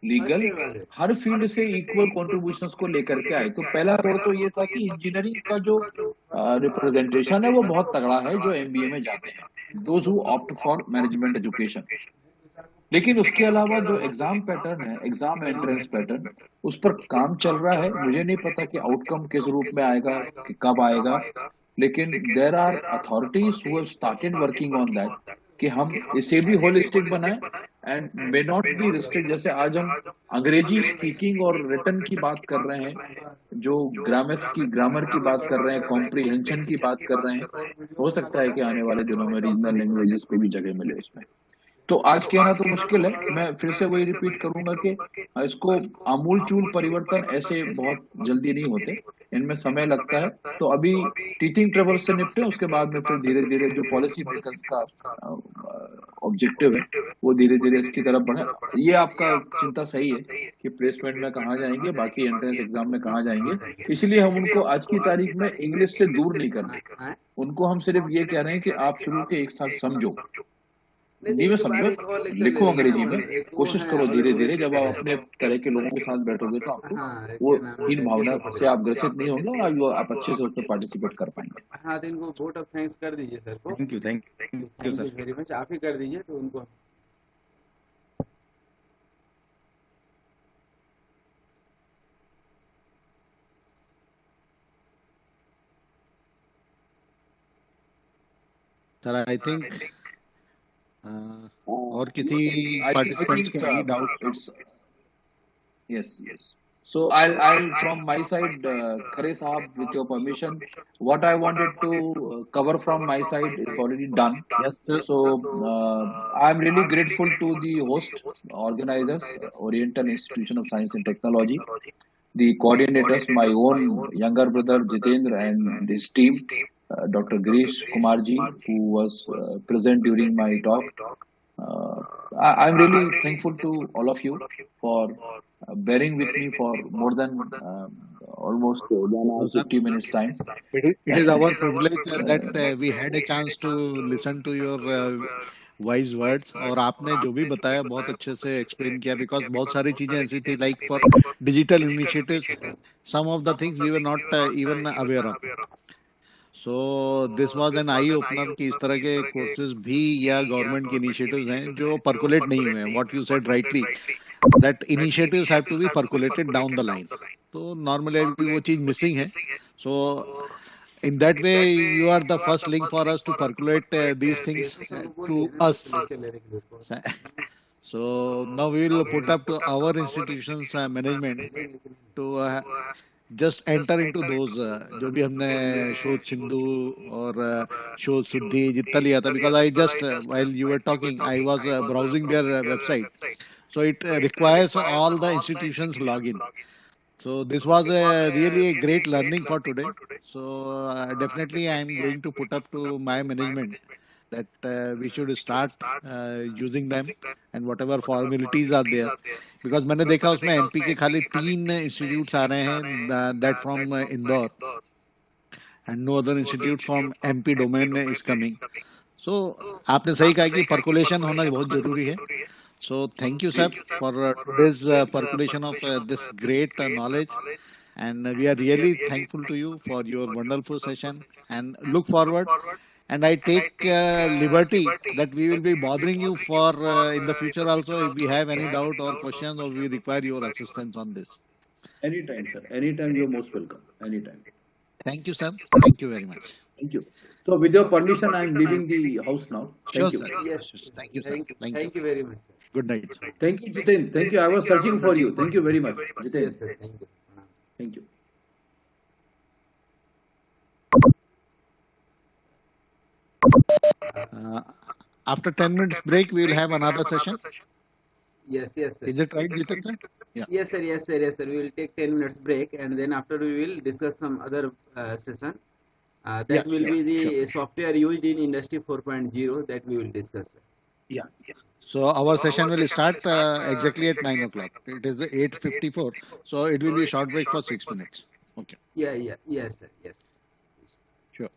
legal, हर फील्ड से इक्वल कॉन्ट्रीब्यूशंस को लेकर के आए। तो पहला दौर तो ये था कि इंजीनियरिंग का जो रिप्रेजेंटेशन है वो बहुत तगड़ा है जो एमबीए में जाते हैं, those who opt for management education. लेकिन उसके अलावा जो एग्जाम पैटर्न है, एग्जाम एंट्रेंस पैटर्न, उस पर काम चल रहा है। मुझे नहीं पता कि आउटकम किस रूप में आएगा, कि कब आएगा, लेकिन there are authorities who have started working on that कि हम इसे भी होलिस्टिक बनाएं and may not be restrict. जैसे आज हम अंग्रेजी स्पीकिंग और रिटन की बात कर रहे हैं, जो ग्रामर की बात कर रहे हैं, कॉम्प्रिहेंशन की बात कर रहे हैं, हो सकता है कि आने वाले दिनों में रीजनल लैंग्वेजेस को भी जगह मिले उसमें। तो आज कहना तो मुश्किल है, मैं फिर से वही रिपीट करूंगा कि इसको आमूलचूल परिवर्तन ऐसे बहुत जल्दी नहीं होते, इनमें समय लगता है। तो अभी टीचिंग ट्रबल से निपटे, उसके बाद में फिर धीरे धीरे जो पॉलिसी मेकर्स का ऑब्जेक्टिव है वो धीरे धीरे इसकी तरफ बढ़े। ये आपका चिंता सही है कि प्लेसमेंट में कहाँ जाएंगे, बाकी एंट्रेंस एग्जाम में कहाँ जाएंगे, इसलिए हम उनको आज की तारीख में इंग्लिश से दूर नहीं कर रहे। उनको हम सिर्फ ये कह रहे हैं कि आप शुरू के एक साथ समझो, हिंदी में समझो, लिखो अंग्रेजी में, कोशिश करो धीरे धीरे। जब आप अपने तरह के लोगों के साथ बैठोगे तो आपको वो हीन भावना से आप ग्रसित नहीं होंगे और आप अच्छे से उसमें पार्टिसिपेट कर पाएंगे। हाँ, तो इनको वोट ऑफ थैंक्स कर दीजिए सर को। Thank you sir very much, आप ही कर दीजिए तो उनको। सर आई थिंक और किसी पार्टिसिपेंट्स के I doubt it's yes. So I'll from my side, Khare Sahab, with your permission, what I wanted to cover from my side is already done. Yes, sir. So I'm really grateful to the host, organizers, Oriental Institution of Science and Technology, the coordinators, my own younger brother Jitendra and his team, Dr. Girish Kumarji, who was present during my talk. I'm really thankful to all of you for bearing with me for more than almost 1 hour 50 minutes time. It is our privilege that we had a chance to listen to your wise words, और आपने जो भी बताया बहुत अच्छे से explain किया, because बहुत सारी चीजें ऐसी थी like for digital initiatives, some of the things we were not even aware of. So this was an eye opener कि इस तरह के कोर्सेज भी या गवर्नमेंट के इनिशिएटिव्स हैं जो परकुलेट नहीं हुए हैं। What you said rightly, that initiatives have to be percolated down the line. तो नॉर्मली अभी वो चीज मिसिंग है। सो in that way you are the first link for us to percolate these things to us. So now we will put up to our institutions management to just enter into those जो भी हमने शोध सिंधु और शोध सिद्धि जितना लिया था, because I just while you were talking I was browsing their website, so it requires all the institutions login. So this was really a great learning for today. So definitely I am going to put up to my management that we should start using them and whatever formalities are there, because मैंने देखा उसमें MP के खाली 3 institutes आ रहे हैं, that from Indore, and no other institute from MP domain is coming. So आपने सही कहा कि percolation होना बहुत जरूरी है. So thank you sir for today's percolation of this great knowledge, and we are really thankful to you for your wonderful session and look forward, and I take liberty that we will be bothering you for in the future also if we have any doubt or questions or we require your assistance on this. Anytime sir, anytime, you're most welcome, anytime. Thank you sir, thank you very much. Thank you. So with your permission, I'm leaving the house now. Thank you. Sir. Yes, Thank you sir. thank you very much sir. Good night sir. Thank you, Jitendra. Thank you. I was searching for you. Thank you very much, Yes Jitendra. sir, thank you. Thank you. After 10 minutes break we will have another session. Yes sir. Is it right, Jitendra? Yeah. Yes sir. We will take 10 minutes break, and then after we will discuss some other session. That will be the sure. software used in Industry 4.0 that we will discuss. Yeah. So our session will start exactly at 9 o'clock. It is 8:54. So it will be a short break for 6 minutes. Okay. Yeah, yes, sir. Yes. Sure.